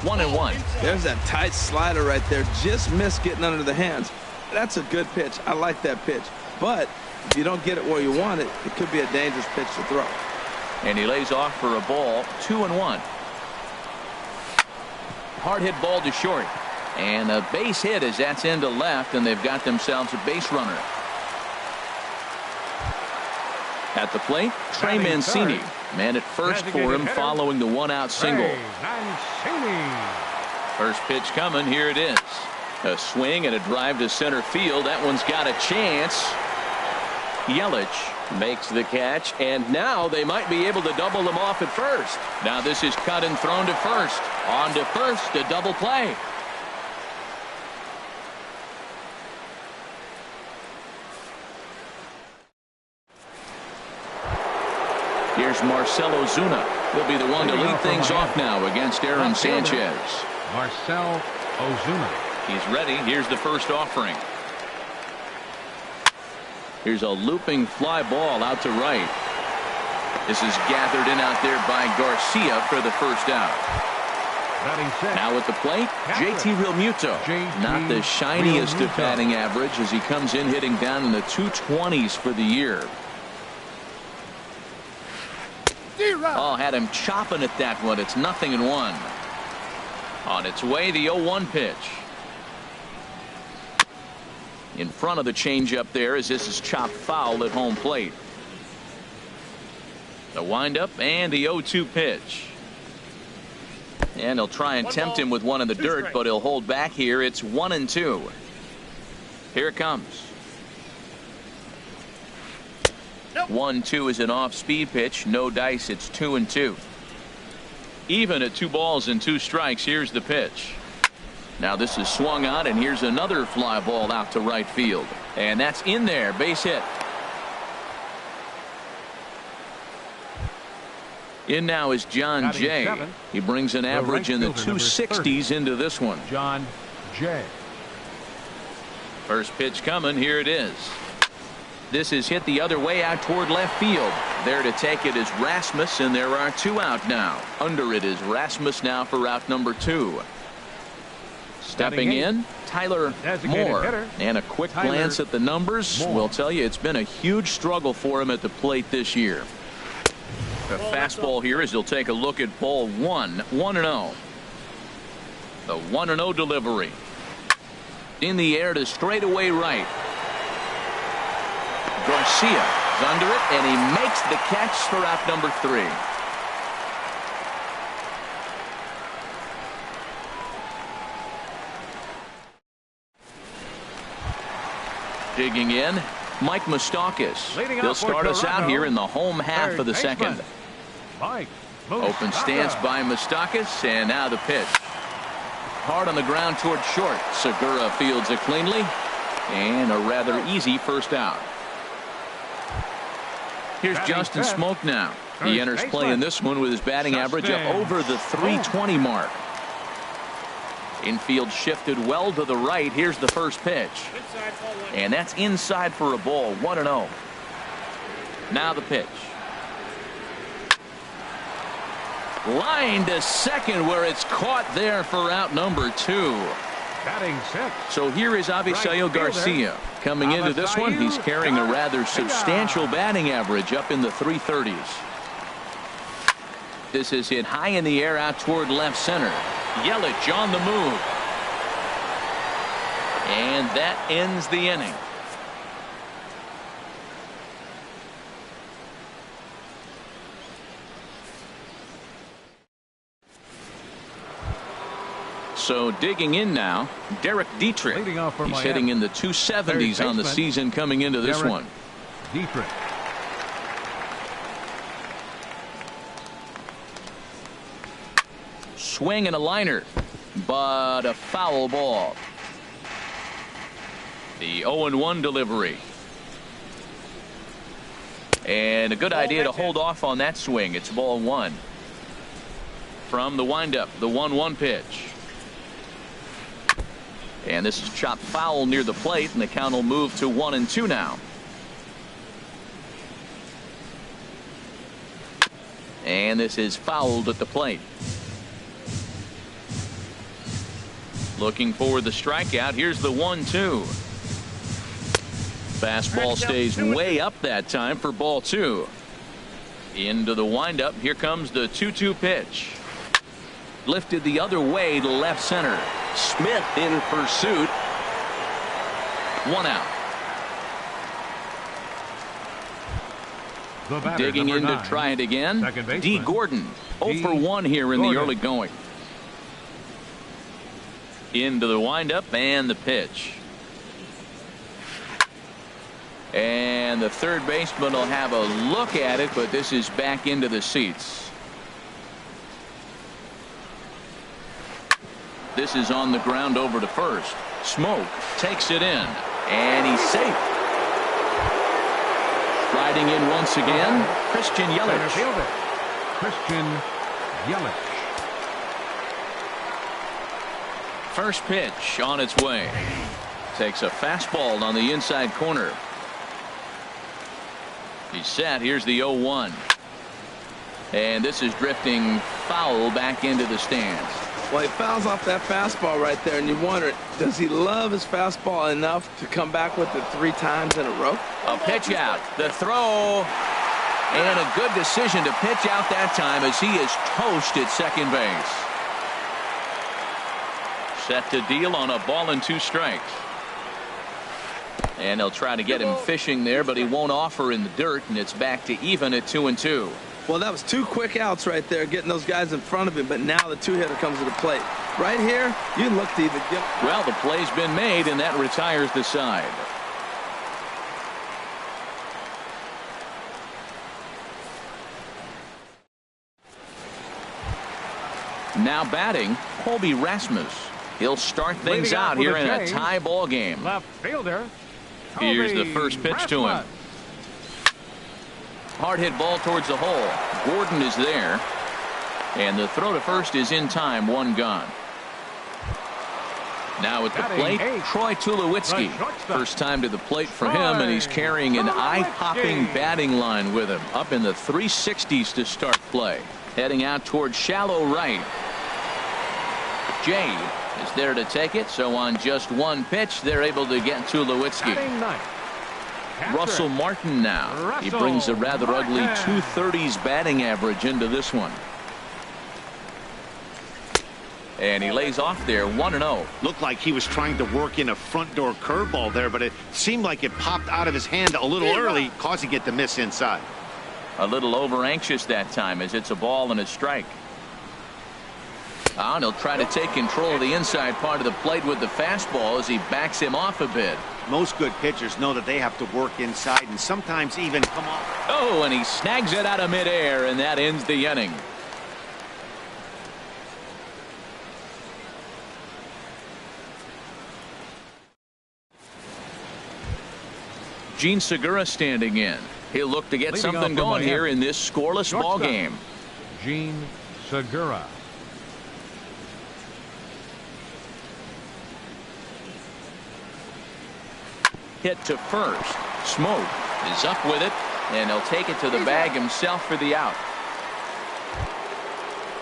1-1. There's that tight slider right there. Just missed getting under the hands. That's a good pitch. I like that pitch. But if you don't get it where you want it, it could be a dangerous pitch to throw. And he lays off for a ball. 2-1. Hard hit ball to short. And a base hit as that's into left, and they've got themselves a base runner. At the plate, Trey Mancini. Man at first for him following the 1-out single. First pitch coming. Here it is. A swing and a drive to center field. That one's got a chance. Yelich makes the catch, and now they might be able to double them off at first. Now this is cut and thrown to first. On to first, a double play. Here's Marcell Ozuna. He'll be the one to lead things off now against Aaron Sanchez. Marcell Ozuna. He's ready. Here's the first offering. Here's a looping fly ball out to right. This is gathered in out there by Garcia for the first out. Now at the plate, JT Realmuto. Not the shiniest of batting average as he comes in hitting down in the 220s for the year. Oh, had him chopping at that one. It's 0-1. On its way, the 0-1 pitch. In front of the changeup there as this is chopped foul at home plate. The windup and the 0-2 pitch. And he'll try and tempt him with one in the dirt, but he'll hold back here. It's 1-2. Here it comes. 1-2 is an off-speed pitch. No dice. It's 2-2. Even at 2 balls and 2 strikes. Here's the pitch. Now this is swung on, and here's another fly ball out to right field. And that's in there. Base hit. In now is John Jay. He brings an average in the 260s into this one. John Jay. First pitch coming. Here it is. This is hit the other way out toward left field. There to take it is Rasmus, and there are 2 out now. Under it is Rasmus now for out number 2. Stepping in, Tyler Moore. And a quick glance at the numbers will tell you it's been a huge struggle for him at the plate this year. The fastball here as he'll take a look at ball 1. 1-0. The 1-0 delivery. In the air to straightaway right. Garcia is under it, and he makes the catch for out number 3. Digging in, Mike Moustakas. He'll start us out here in the home half of the second. Open stance by Moustakas, and now the pitch. Hard on the ground toward short. Segura fields it cleanly, and a rather easy first out. Here's Justin Smoak now. He enters play in this one with his batting average up over the 320 mark. Infield shifted well to the right. Here's the first pitch. And that's inside for a ball. 1-0. Now the pitch. Line to second where it's caught there for out number 2. Batting 6. So here is Avisail Garcia. Coming into this one, he's carrying a rather substantial batting average up in the 330s. This is hit high in the air out toward left center. Yelich on the move. And that ends the inning. So digging in now, Derek Dietrich. He's hitting in the 270s on the season coming into this one. Dietrich. Swing and a liner, but a foul ball. The 0-1 delivery. And a good idea to hold off on that swing. It's ball 1. From the windup, the 1-1 pitch. And this is chopped foul near the plate, and the count will move to 1-2 now. And this is fouled at the plate. Looking for the strikeout. Here's the 1-2. Fastball stays way up that time for ball 2. Into the windup. Here comes the 2-2 pitch. Lifted the other way to left center. Smith in pursuit. 1 out. Digging in to try it again. D. Gordon. 0 for 1 here in the early going. Into the windup and the pitch. And the third baseman will have a look at it, but this is back into the seats. This is on the ground over to first. Smoak takes it in, and he's safe. Riding in once again, Christian Center Yelich. fielder, Christian Yelich. First pitch on its way. Takes a fastball on the inside corner. He's set. Here's the 0-1. And this is drifting foul back into the stands. Well, he fouls off that fastball right there, and you wonder, does he love his fastball enough to come back with it 3 times in a row? A pitch out. The throw. And a good decision to pitch out that time as he is toast at second base. Set to deal on a ball and 2 strikes. And they'll try to get him fishing there, but he won't offer in the dirt, and it's back to even at 2-2. Well, that was 2 quick outs right there, getting those guys in front of him, but now the 2-hitter comes to the plate. Right here, you look to either get... Well, the play's been made, and that retires the side. Now batting, Colby Rasmus. He'll start things out here in a tie ball game. Left fielder. Here's the first pitch to him. Hard hit ball towards the hole. Gordon is there. And the throw to first is in time. 1 gone. Now at the plate, Troy Tulowitzki. First time to the plate for him, and he's carrying an eye-popping batting line with him. Up in the 360s to start play. Heading out towards shallow right. Jay is there to take it, so on just 1 pitch, they're able to get Tulowitzki. Russell Martin now. He brings a rather ugly 230s batting average into this one. And he lays off there 1-0. Looked like he was trying to work in a front door curveball there, but it seemed like it popped out of his hand a little early, causing it to miss inside. A little over anxious that time as it's a ball and a strike. And he'll try to take control of the inside part of the plate with the fastball as he backs him off a bit. Most good pitchers know that they have to work inside and sometimes even come off. Oh, and he snags it out of midair, and that ends the inning. Gene Segura standing in. He'll look to get something going here in this scoreless ball game. Gene Segura. Hit to first. Smoke is up with it, and he'll take it to the bag himself for the out.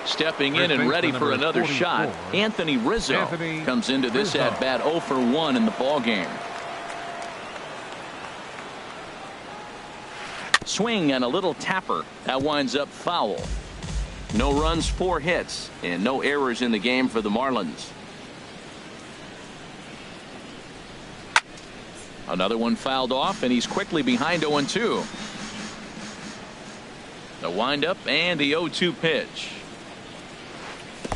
Stepping in and ready for another shot, Anthony Rizzo comes into this at bat 0 for 1 in the ball game. Swing and a little tapper that winds up foul. No runs, 4 hits, and no errors in the game for the Marlins. Another one fouled off, and he's quickly behind 0-2. The windup and the 0-2 pitch.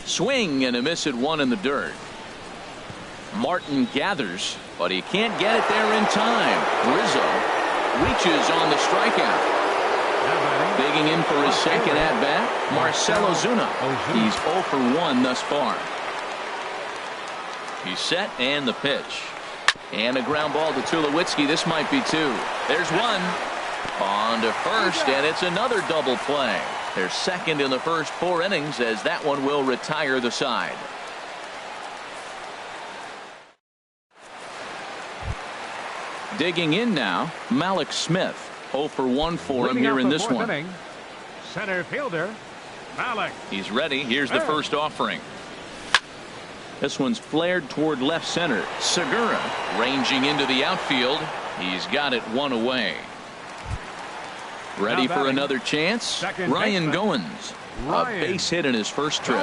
Swing and a miss at 1 in the dirt. Martin gathers, but he can't get it there in time. Rizzo reaches on the strikeout. Digging in for his second at bat, Marcell Ozuna. He's 0 for 1 thus far. He's set, and the pitch. And a ground ball to Tulowitzki. This might be 2. There's 1. On to first, and it's another double play. They're second in the first 4 innings as that one will retire the side. Digging in now, Malik Smith. 0 for 1 for him here in this one. Inning, center fielder, Malik. He's ready. Here's the first offering. This one's flared toward left center. Segura ranging into the outfield. He's got it 1 away. Ready for another chance. Ryan Goins. A base hit in his first trip.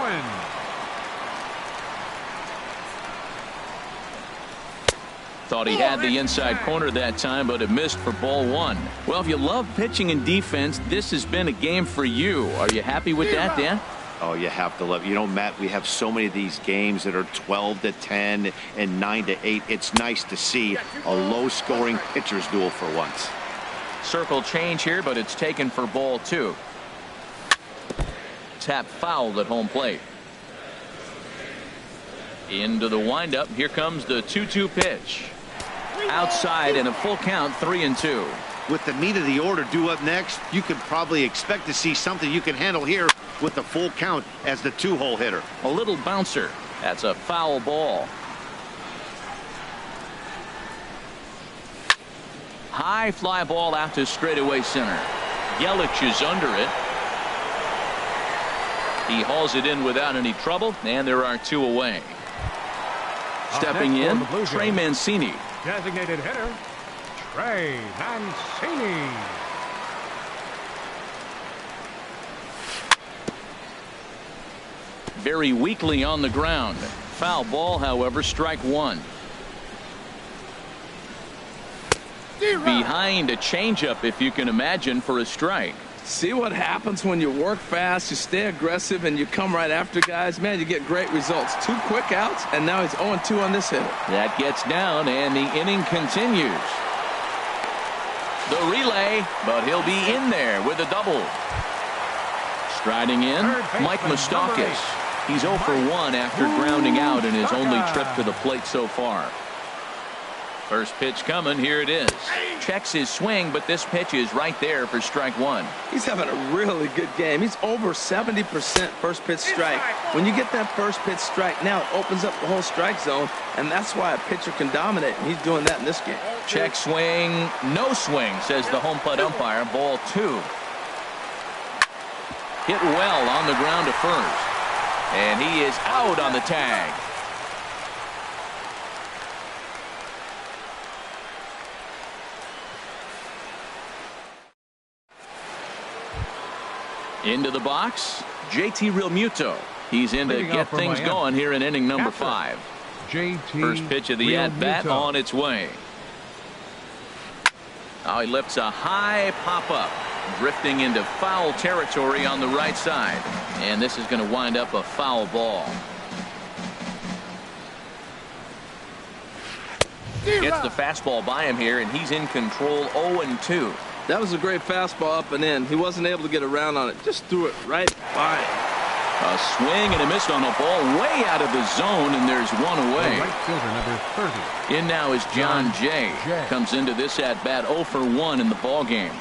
Thought he had the inside corner that time, but it missed for ball 1. Well, if you love pitching and defense, this has been a game for you. Are you happy with that, Dan? Oh, you have to love. You know, Matt, we have so many of these games that are 12-10 and 9-8. It's nice to see a low-scoring pitcher's duel for once. Circle change here, but it's taken for ball 2. Tap fouled at home plate. Into the windup. Here comes the 2-2 pitch. Outside and a full count, 3-2. with the meat of the order due up next, you could probably expect to see something you can handle here with the full count as the 2-hole hitter. A little bouncer. That's a foul ball. High fly ball out to straightaway center. Yelich is under it. He hauls it in without any trouble, and there are 2 away. Stepping in, Trey Mancini. Designated hitter, Trey Mancini. Very weakly on the ground. Foul ball, however, strike 1. Behind a changeup, if you can imagine, for a strike. See what happens when you work fast, you stay aggressive, and you come right after guys? Man, you get great results. 2 quick outs, and now he's 0-2 on this hitter. That gets down, and the inning continues. The relay, but he'll be in there with a double. Striding in, Mike Moustakas. He's 0 for 1 after grounding out in his only trip to the plate so far. First pitch coming. Here it is. Checks his swing, but this pitch is right there for strike 1. He's having a really good game. He's over 70% first pitch strike. When you get that first pitch strike, now it opens up the whole strike zone, and that's why a pitcher can dominate, and he's doing that in this game. Check swing, no swing, says the home plate umpire. Ball 2. Hit well on the ground to first. And he is out on the tag. Into the box, JT Realmuto. He's in to get things going here in inning number 5. First pitch of the at-bat on its way. Oh, he lifts a high pop-up, drifting into foul territory on the right side. And this is going to wind up a foul ball. Gets the fastball by him here, and he's in control. 0-2. That was a great fastball up and in. He wasn't able to get around on it. Just threw it right by him. A swing and a miss on the ball way out of the zone, and there's 1 away. Right fielder number 30. In now is John Jay. Comes into this at-bat 0 for 1 in the ball game.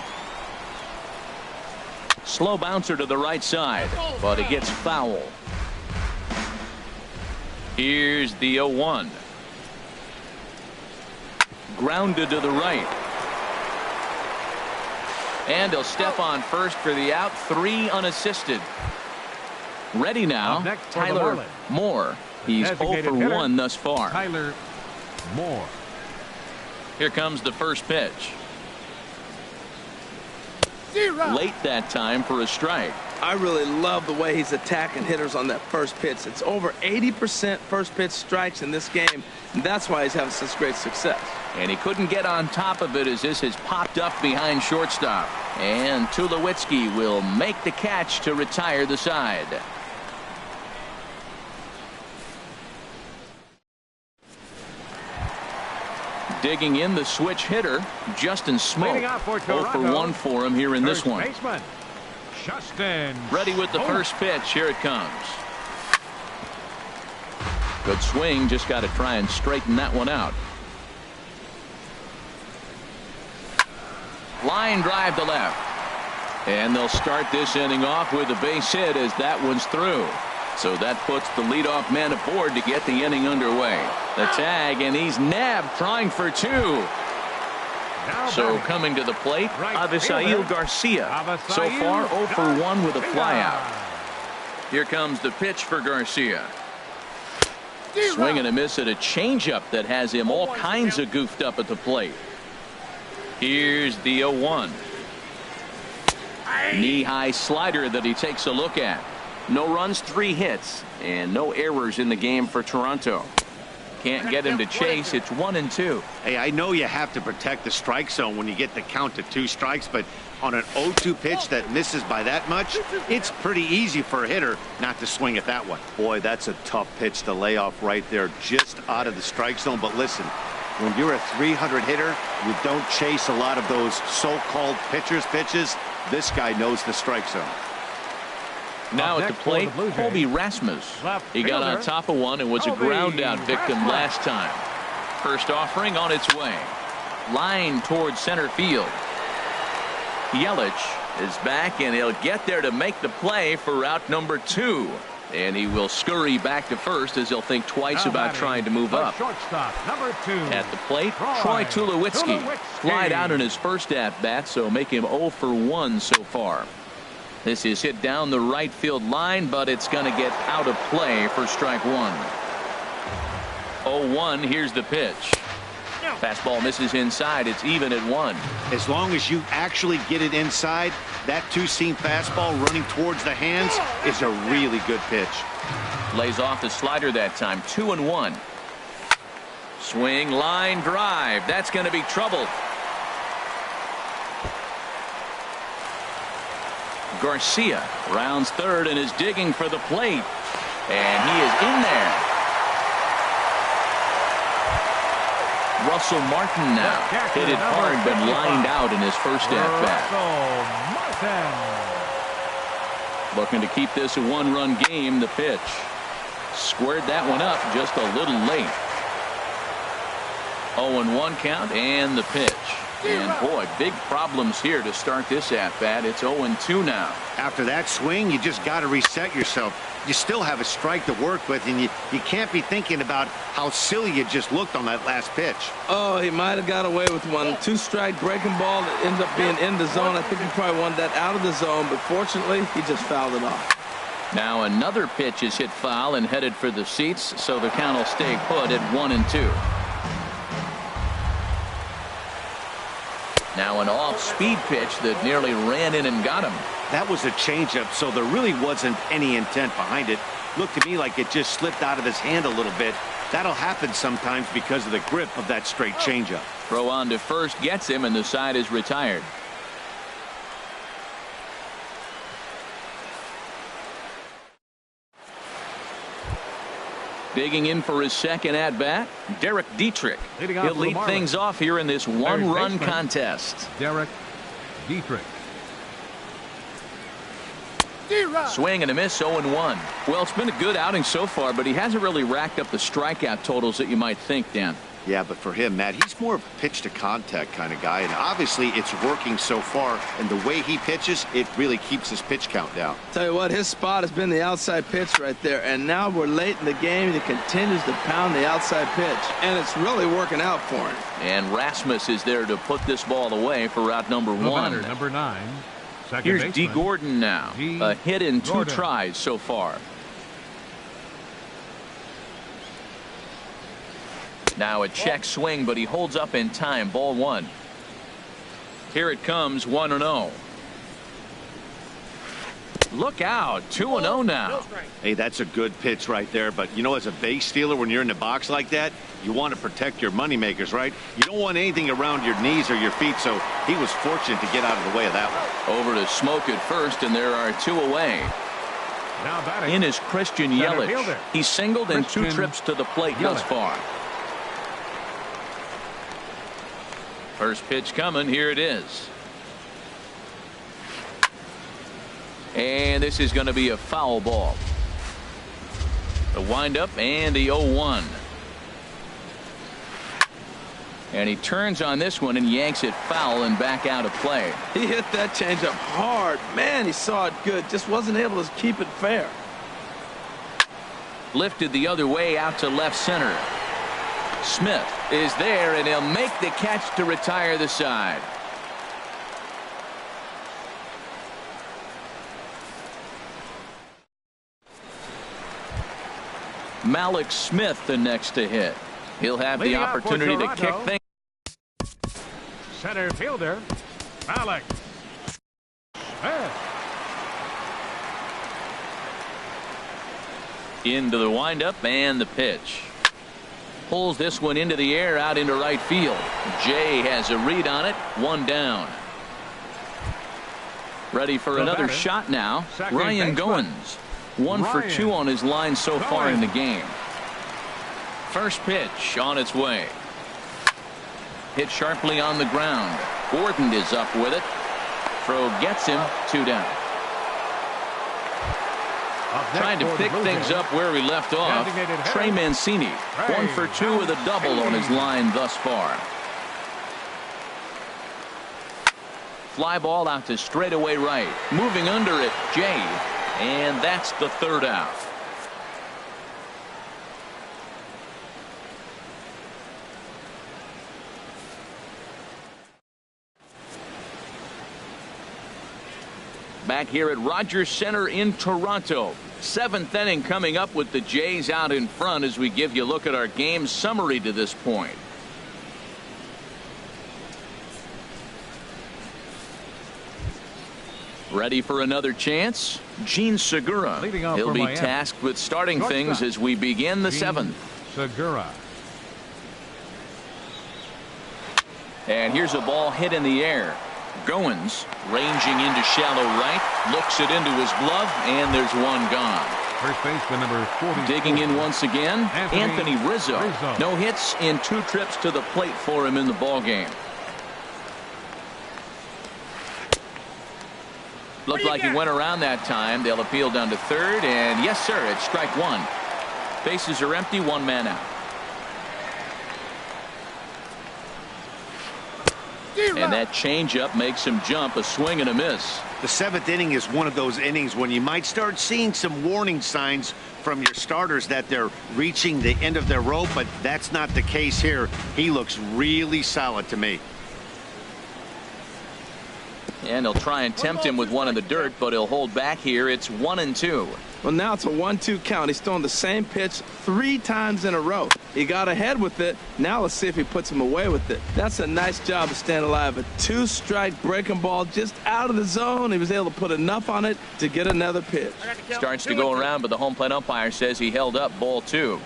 Slow bouncer to the right side, but it gets foul. Here's the 0-1. Grounded to the right. And he'll step on first for the out. 3 unassisted. Ready now, Tyler Moore. He's 0 for 1 thus far. Tyler Moore. Here comes the first pitch. Late that time for a strike. I really love the way he's attacking hitters on that first pitch. It's over 80% first pitch strikes in this game, and that's why he's having such great success. And he couldn't get on top of it as this has popped up behind shortstop. And Tulowitzki will make the catch to retire the side. Digging in the switch hitter, Justin Smoke. 0 for 1 for him here in this one. Justin ready with the first pitch. Here it comes. Good swing. Just got to try and straighten that one out. Line drive to left. And they'll start this inning off with a base hit as that one's through. So that puts the leadoff man aboard to get the inning underway. The tag, and he's nabbed, trying for 2. So coming to the plate, Avisail Garcia. So far 0 for 1 with a flyout. Here comes the pitch for Garcia. Swing and a miss at a changeup that has him all kinds of goofed up at the plate. Here's the 0-1. Knee-high slider that he takes a look at. No runs, 3 hits, and no errors in the game for Toronto. Can't get him to chase. It's 1-2. Hey, I know you have to protect the strike zone when you get the count to 2 strikes, but on an 0-2 pitch that misses by that much, it's pretty easy for a hitter not to swing at that one. Boy, that's a tough pitch to lay off right there, just out of the strike zone. But listen, when you're a 300 hitter, you don't chase a lot of those so-called pitcher's pitches. This guy knows the strike zone. Now at the plate, Colby Rasmus. He got on top of one and was a ground out victim last time. First offering on its way. Line towards center field. Yelich is back, and he'll get there to make the play for out number 2. And he will scurry back to first as he'll think twice about trying to move up. Shortstop, number 2. At the plate, Troy Tulowitzki flied out in his first at-bat, so make him 0 for 1 so far. This is hit down the right field line, but it's going to get out of play for strike 1. 0-1, here's the pitch. Fastball misses inside. It's even at 1. As long as you actually get it inside, that two-seam fastball running towards the hands is a really good pitch. Lays off the slider that time. 2-1. Swing, line drive. That's going to be trouble. Garcia rounds third and is digging for the plate. And he is in there. Russell Martin now hit it hard but lined out in his first at-bat. Looking to keep this a one-run game. The pitch. Squared that one up just a little late. 0-1 count and the pitch. And boy, big problems here to start this at-bat. It's 0-2 now. After that swing, you just got to reset yourself. You still have a strike to work with, and you can't be thinking about how silly you just looked on that last pitch. Oh, he might have got away with one. 2-strike breaking ball that ends up being in the zone. I think he probably wanted that out of the zone, but fortunately, he just fouled it off. Now another pitch is hit foul and headed for the seats, so the count will stay put at 1-2. Now an off-speed pitch that nearly ran in and got him. That was a changeup, so there really wasn't any intent behind it. Looked to me like it just slipped out of his hand a little bit. That'll happen sometimes because of the grip of that straight changeup. Throw on to first gets him, and the side is retired. Digging in for his second at-bat, Derek Dietrich. He'll lead things off here in this one-run contest. Derek Dietrich. Swing and a miss, 0-1. Well, it's been a good outing so far, but he hasn't really racked up the strikeout totals that you might think, Dan. Yeah, but for him, Matt, he's more of a pitch-to-contact kind of guy, and obviously it's working so far, and the way he pitches, it really keeps his pitch count down. Tell you what, his spot has been the outside pitch right there, and now we're late in the game. He continues to pound the outside pitch, and it's really working out for him. And Rasmus is there to put this ball away for out number 1. Number 9. Here's D. Gordon now. A hit in 2 tries so far. Now a check swing, but he holds up in time. Ball 1. Here it comes, 1-0. Look out, 2-0 now. Hey, that's a good pitch right there. But, you know, as a base stealer, when you're in the box like that, you want to protect your moneymakers, right? You don't want anything around your knees or your feet, so he was fortunate to get out of the way of that one. Over to Smoke at first, and there are 2 away. Now batting. In is Christian Yelich. He's singled in 2 trips to the plate thus far. First pitch coming. Here it is. And this is going to be a foul ball. The windup and the 0-1. And he turns on this one and yanks it foul and back out of play. He hit that changeup hard. Man, he saw it good. Just wasn't able to keep it fair. Lifted the other way out to left center. Smith is there, and he'll make the catch to retire the side. Malik Smith the next to hit. He'll have the opportunity to kick things. Center fielder, Malik Smith. Into the windup and the pitch. Pulls this one into the air out into right field. Jay has a read on it. 1 down. Ready for another shot now. Ryan Goins. 1 for 2 on his line so far in the game. First pitch on its way. Hit sharply on the ground. Gordon is up with it. Throw gets him. 2 down. Trying to pick things up where we left off. Trey Mancini. 1 for 2 with a double on his line thus far. fly ball out to straightaway right. Moving under it, Jay. And that's the third out. Back here at Rogers Center in Toronto. Seventh inning coming up with the Jays out in front as we give you a look at our game summary to this point. Ready for another chance? Gene Segura. He'll be tasked with starting things as we begin the seventh. Segura. And here's a ball hit in the air. Goins ranging into shallow right, looks it into his glove, and there's one gone. First baseman number 40. Digging in once again, Anthony Rizzo. No hits in 2 trips to the plate for him in the ballgame. Looked like he went around that time. They'll appeal down to third, and yes, sir, it's strike one. Bases are empty, 1 man out. And that changeup makes him jump, a swing and a miss. The 7th inning is one of those innings when you might start seeing some warning signs from your starters that they're reaching the end of their rope, but that's not the case here. He looks really solid to me. And he'll try and tempt him with one in the dirt, but he'll hold back here. It's 1-2. Well, now it's a 1-2 count. He's throwing the same pitch 3 times in a row. He got ahead with it. Now let's see if he puts him away with it. That's a nice job of staying alive. A 2-strike breaking ball just out of the zone. He was able to put enough on it to get another pitch. Starts to go around, but the home plate umpire says he held up ball 2.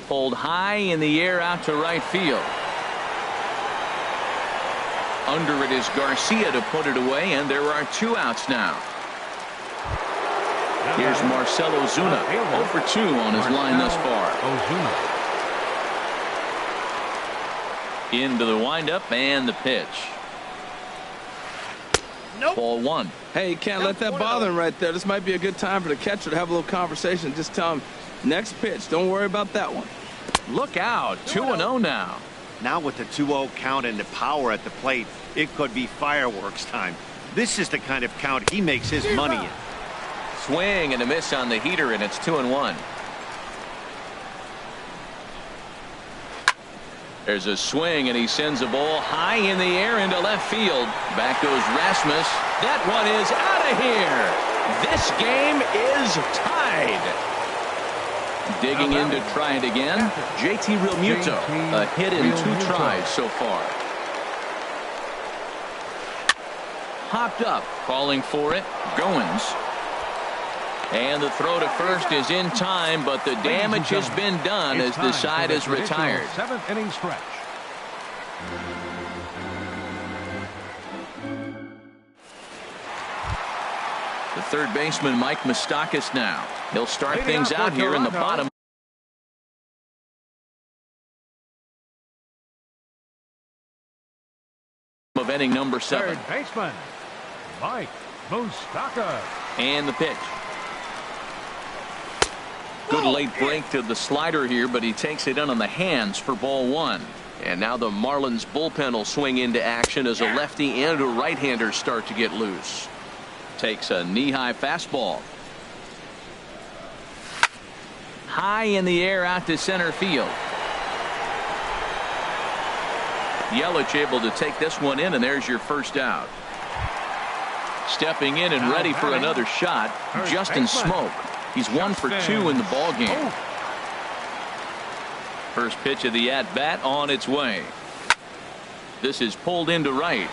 Pulled high in the air out to right field. Under it is Garcia to put it away, and there are 2 outs now. Here's Marcell Ozuna, 0 for 2 on his line thus far. Into the windup and the pitch. Ball 1. Hey, you can't let that bother him right there. This might be a good time for the catcher to have a little conversation. Just tell him, next pitch, don't worry about that one. Look out, 2-0 now. Now with the 2-0 count and the power at the plate, it could be fireworks time. This is the kind of count he makes his money in. Swing and a miss on the heater, and it's 2-1. There's a swing, and he sends a ball high in the air into left field. Back goes Rasmus. That one is out of here. This game is tied. Digging in to try it again, JT Realmuto. A hit in 2 tries so far. Hopped up, calling for it. Goins. And the throw to first is in time, but the damage has been done as the side is retired. 7th inning stretch. The third baseman, Mike Moustakas, now. He'll start things out here in the bottom of inning number 7. Third baseman, Mike Moustakas. And the pitch. Good late break to the slider here, but he takes it in on the hands for ball 1. And now the Marlins bullpen will swing into action as a lefty and a right-hander start to get loose. Takes a knee-high fastball. High in the air out to center field. Yelich able to take this one in, and there's your first out. Stepping in and ready for another shot, Justin Smoke. He's 1 for 2 in the ball game. First pitch of the at-bat on its way. This is pulled into right.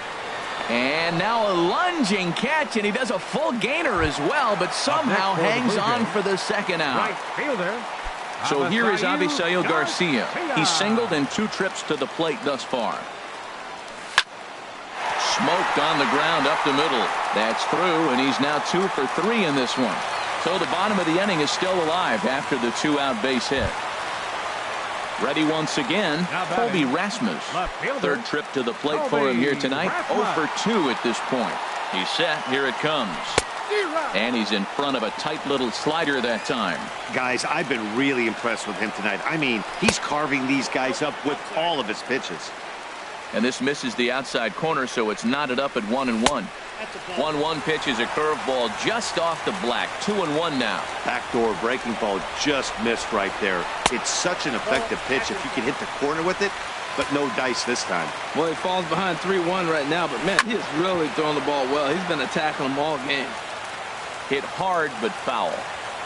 And now a lunging catch, and he does a full gainer as well, but somehow hangs on for the second out. Right fielder. So here is Avisail Garcia. He's singled in 2 trips to the plate thus far. Smoked on the ground up the middle. That's through, and he's now 2 for 3 in this one. So the bottom of the inning is still alive after the 2-out base hit. Ready once again, Colby Rasmus. Third trip to the plate for him here tonight. 0 for 2 at this point. He's set. Here it comes. And he's in front of a tight little slider that time. Guys, I've been really impressed with him tonight. I mean, he's carving these guys up with all of his pitches. And this misses the outside corner, so it's knotted up at 1-1. 1-1 pitch is a curveball just off the black. 2-1 now. Backdoor breaking ball just missed right there. It's such an effective pitch if you can hit the corner with it, but no dice this time. Well, he falls behind 3-1 right now, but man, he is really throwing the ball well. He's been attacking them all game. Hit hard but foul.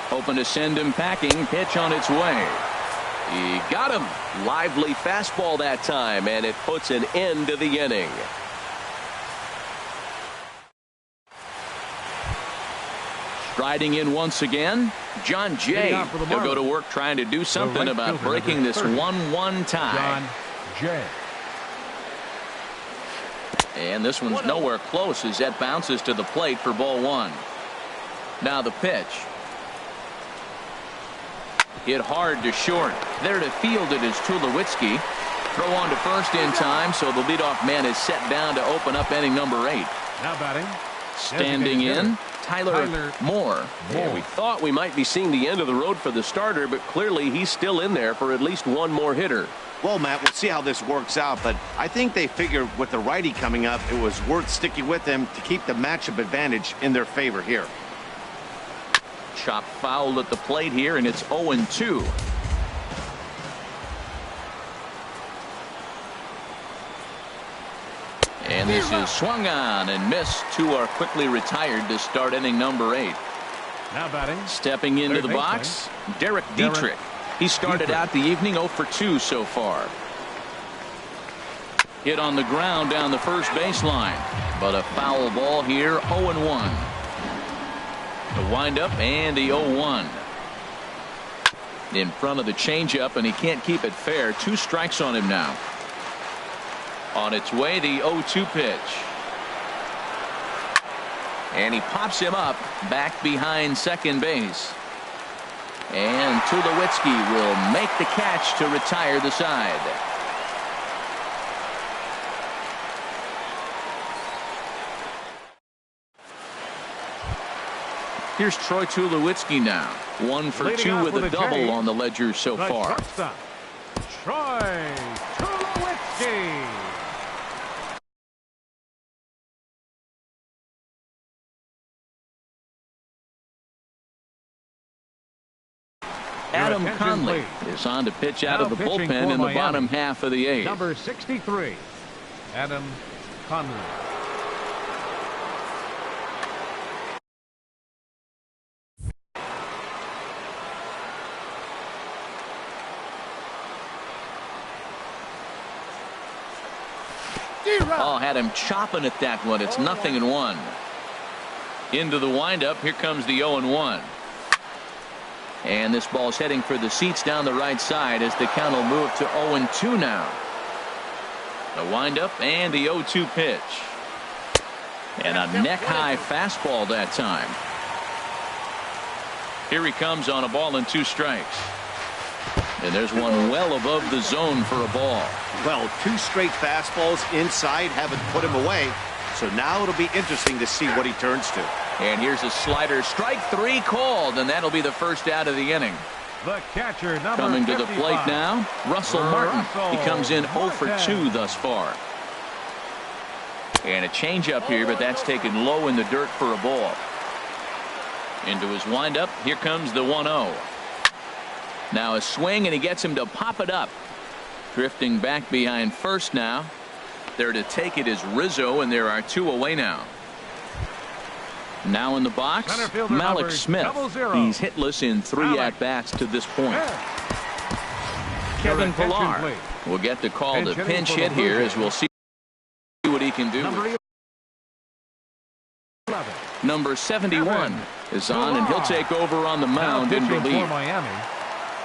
Hoping to send him packing. Pitch on its way. He got him. Lively fastball that time, and it puts an end to the inning. Striding in once again, John Jay. He'll go to work trying to do something about breaking this 1-1 tie. John Jay. And this one's nowhere close as that bounces to the plate for ball one. Now the pitch. Hit hard to short. There to field it is Tulowitzki. Throw on to first in time, so the leadoff man is set down to open up inning number 8. Now batting. Standing in, Tyler Moore. Yeah, we thought we might be seeing the end of the road for the starter, but clearly he's still in there for at least one more hitter. Well, Matt, we'll see how this works out, but I think they figured with the righty coming up, it was worth sticking with him to keep the matchup advantage in their favor here. Chop foul at the plate here, and it's 0-2. And this is swung on and missed. Two are quickly retired to start inning number 8. Now batting. Stepping into the box, Derek Dietrich. He started out the evening 0 for 2 so far. Hit on the ground down the first baseline, but a foul ball here. 0-1. The windup and the 0-1. In front of the changeup, and he can't keep it fair. 2 strikes on him now. On its way, the 0-2 pitch. And he pops him up back behind second base. And Tulowitzki will make the catch to retire the side. Here's Troy Tulowitzki now. 1 for 2 with a double on the ledger so far. Troy Tulowitzki. Adam Conley is on to pitch out of the bullpen in the bottom half of the 8th. Number 63, Adam Conley. Oh, had him chopping at that one. It's 0-1. Into the windup. Here comes the 0-1. And this ball's heading for the seats down the right side as the count will move to 0-2 now. The windup and the 0-2 pitch. And a neck-high fastball that time. Here he comes on a ball and 2 strikes. And there's one well above the zone for a ball. Well, 2 straight fastballs inside haven't put him away. So now it'll be interesting to see what he turns to. And here's a slider. Strike 3 called, and that'll be the first out of the inning. The catcher, number coming to the 55. plate now, Russell Martin. He comes in 0 for 2 thus far. And a changeup here, but that's taken low in the dirt for a ball. Into his windup. Here comes the 1-0. Now a swing, and he gets him to pop it up. Drifting back behind first now. There to take it is Rizzo, and there are 2 away now. Now in the box, Malik Smith. He's hitless in 3 at-bats to this point. Kevin Pillar will get the call to pinch hit here, as we'll see what he can do. Number 71 is on, and he'll take over on the mound in relief. Miami,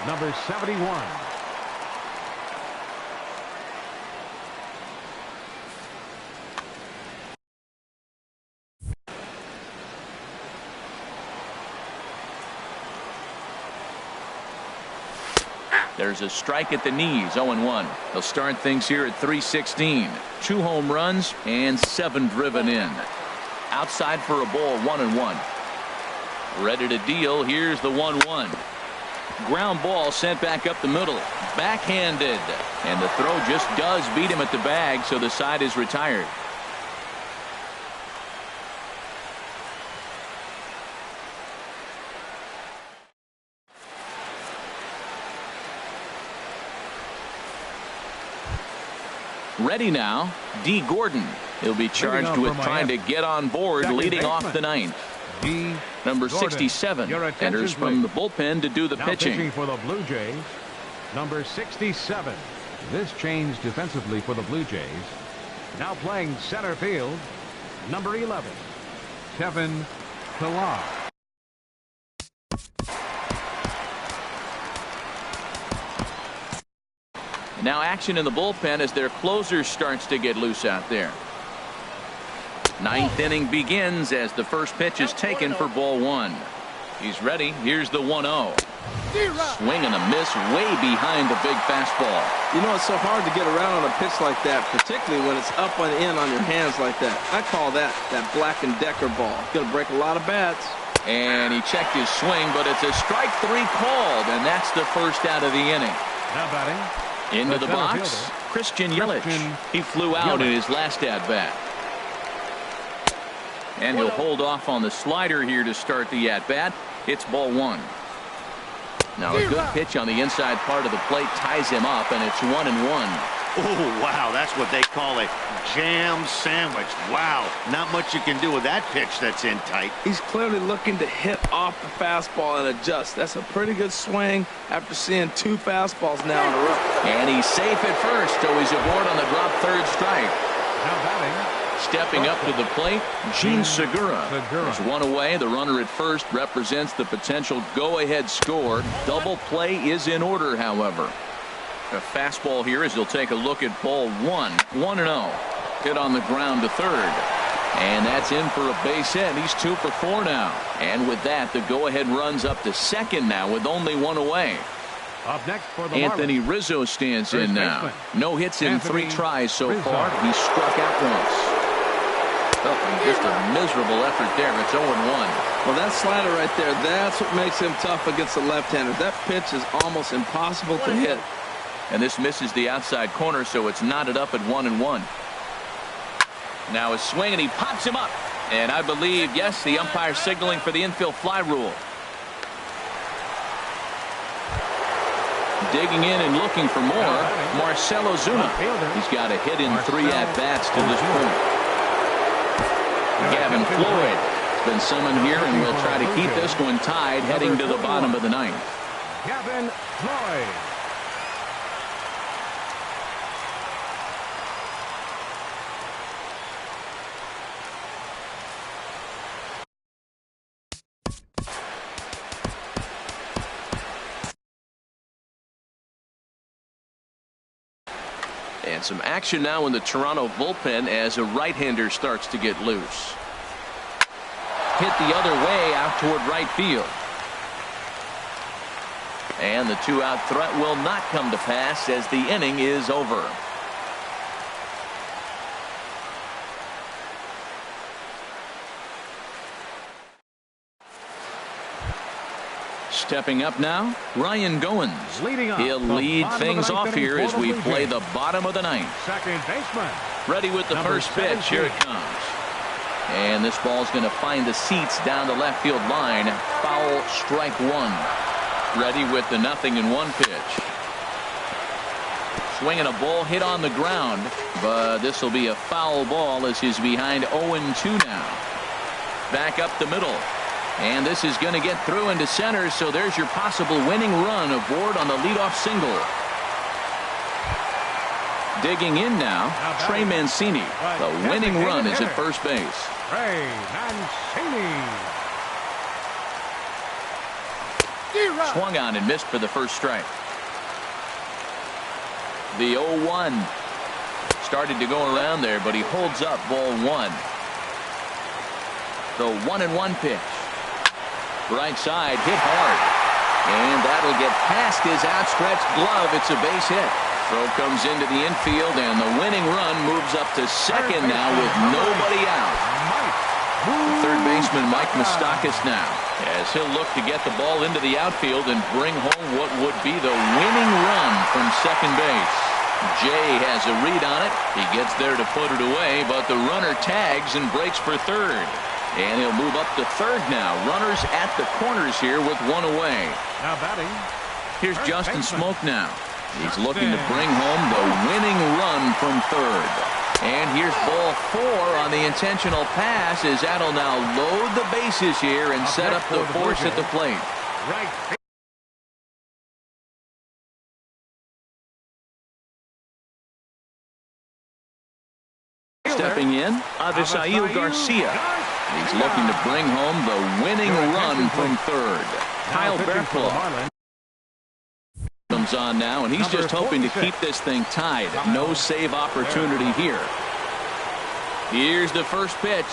number 71. There's a strike at the knees. 0-1. They'll start things here at 316. 2 home runs and 7 driven in. Outside for a ball. 1-1. Ready to deal. Here's the 1-1. Ground ball sent back up the middle. backhanded. And the throw just does beat him at the bag, so the side is retired. Ready now, D. Gordon. He'll be charged with trying to get on board leading off the ninth. Number 67 enters from the bullpen to do the pitching. Pitching for the Blue Jays, number 67. This changed defensively for the Blue Jays. Now playing center field, number 11, Kevin Pillar. Now action in the bullpen as their closer starts to get loose out there. Ninth inning begins as the first pitch is taken for ball one. He's ready. Here's the 1-0. Swing and a miss way behind the big fastball. You know, it's so hard to get around on a pitch like that, particularly when it's up and in on your hands like that. I call that Black & Decker ball. Going to break a lot of bats. And he checked his swing, but it's a strike 3 called, and that's the first out of the inning. Now batting. Into the box, Christian Yelich. He flew out in his last at-bat. And he'll hold off on the slider here to start the at-bat. It's ball one. Now a good pitch on the inside part of the plate ties him up, and it's 1-1. Oh, wow, that's what they call a jam sandwich. Wow, not much you can do with that pitch that's in tight. He's clearly looking to hit off the fastball and adjust. That's a pretty good swing after seeing 2 fastballs now in a row. And he's safe at first, so he's aboard on the drop third strike. Now batting. Stepping up to the plate, Gene Segura. There's one away. The runner at first represents the potential go-ahead score. Double play is in order, however. A fastball here as he'll take a look at ball one. 1-0. Hit on the ground to third. And that's in for a base hit. He's 2 for 4 now. And with that, the go-ahead runs up to second now with only 1 away. Up next for the Anthony Marlins. Rizzo stands in First now. baseman. No hits in Anthony 3 tries so Rizzo. far. He struck out once. Oh, and just a miserable effort there. It's 0-1. Well, that slider right there, that's what makes him tough against the left-hander. That pitch is almost impossible to hit. And this misses the outside corner, so it's knotted up at 1-1. Now a swing, and he pops him up. And I believe, yes, the umpire signaling for the infield fly rule. Digging in and looking for more, Marcell Ozuna. He's got a hit in 3 at-bats to this point. Gavin Floyd has been summoned here, and we'll try to keep this one tied heading to the bottom of the ninth. Gavin Floyd. And some action now in the Toronto bullpen as a right-hander starts to get loose. Hit the other way out toward right field. And the 2-out threat will not come to pass as the inning is over. Stepping up now, Ryan Goins. Leading off. He'll lead things off here as we play the bottom of the ninth. Second baseman. Ready with the Number first pitch. Here it comes. And this ball's going to find the seats down the left field line. Foul, strike 1. Ready with the 0-1 pitch. Swinging a ball hit on the ground, but this will be a foul ball as he's behind 0-2 now. Back up the middle. And this is going to get through into center, so there's your possible winning run aboard on the leadoff single. Digging in now, Trey Mancini. The winning run is at first base. Trey Mancini. Swung on and missed for the first strike. The 0-1 started to go around there, but he holds up ball 1. The 1-1 pitch. Right side, hit hard. And that'll get past his outstretched glove. It's a base hit. Throw comes into the infield, and the winning run moves up to second now with nobody out. Third baseman Mike Moustakas now, as he'll look to get the ball into the outfield and bring home what would be the winning run from from second base. Jay has a read on it. He gets there to put it away, but the runner tags and breaks for third. And he'll move up to third now. Runners at the corners here with one away. Now batting. Here's Justin Smoke now. He's looking to bring home the winning run from third. And here's ball 4 on the intentional pass as that'll now load the bases here and set up the force at the plate. Right. Stepping in, Avisail Garcia. He's looking to bring home the winning run from third. Kyle Barraclough comes on now, and he's just hoping to keep this thing tied. No save opportunity here. Here's the first pitch.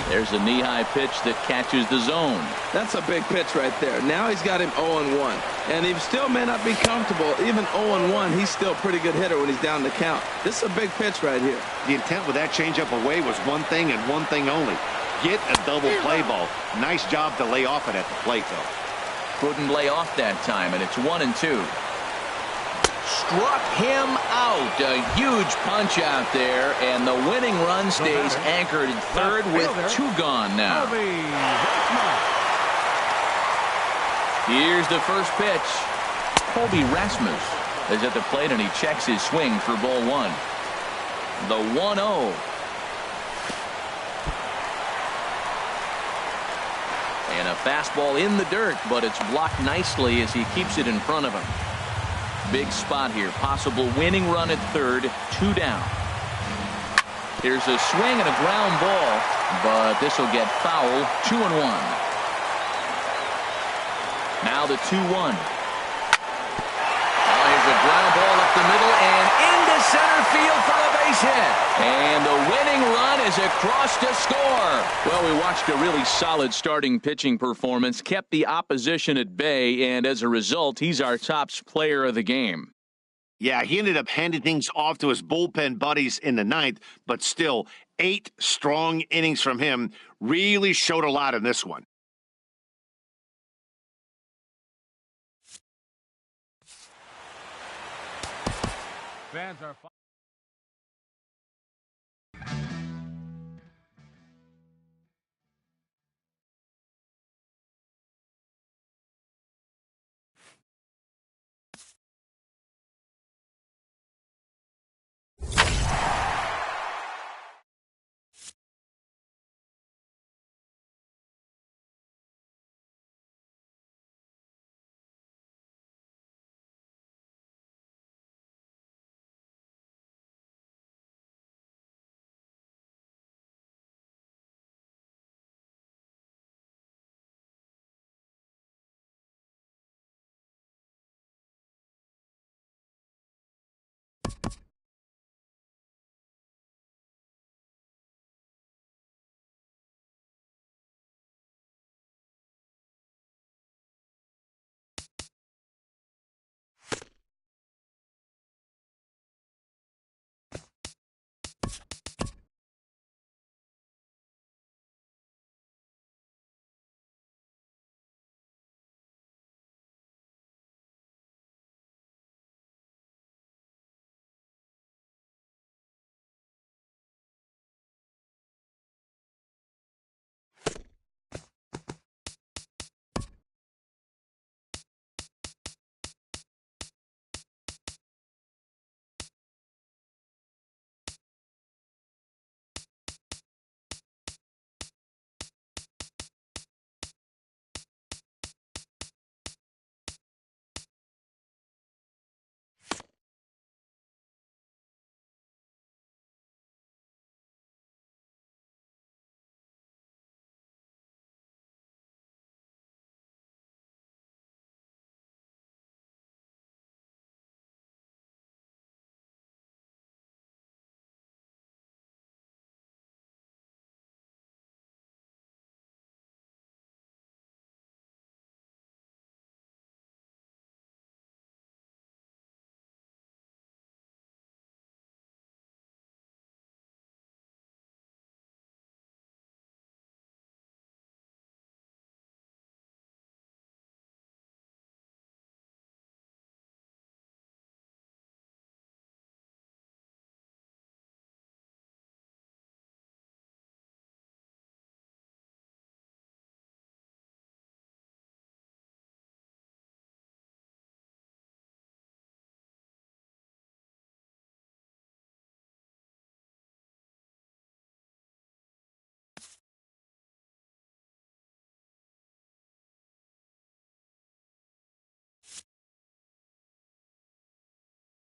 There's a knee-high pitch that catches the zone. That's a big pitch right there. Now he's got him 0-1. And he still may not be comfortable. Even 0-1, he's still a pretty good hitter when he's down the count. This is a big pitch right here. The intent with that changeup away was one thing and one thing only. Get a double play ball. Nice job to lay off it at the plate, though. Couldn't lay off that time, and it's 1-2. Struck him out. A huge punch out there, and the winning run stays anchored at third with 2 gone now. Here's the first pitch. Colby Rasmus is at the plate, and he checks his swing for ball 1. The 1-0. And a fastball in the dirt, but it's blocked nicely as he keeps it in front of him. Big spot here. Possible winning run at third. 2 down. Here's a swing and a ground ball, but this will get foul. 2-1. Now the 2-1. Here's a ground ball up the middle and into center field for a base hit. And the winning run is across to score. Well, we watched a really solid starting pitching performance, kept the opposition at bay, and as a result, he's our top player of the game. Yeah, he ended up handing things off to his bullpen buddies in the 9th, but still, 8 strong innings from him really showed a lot in this one. Fans are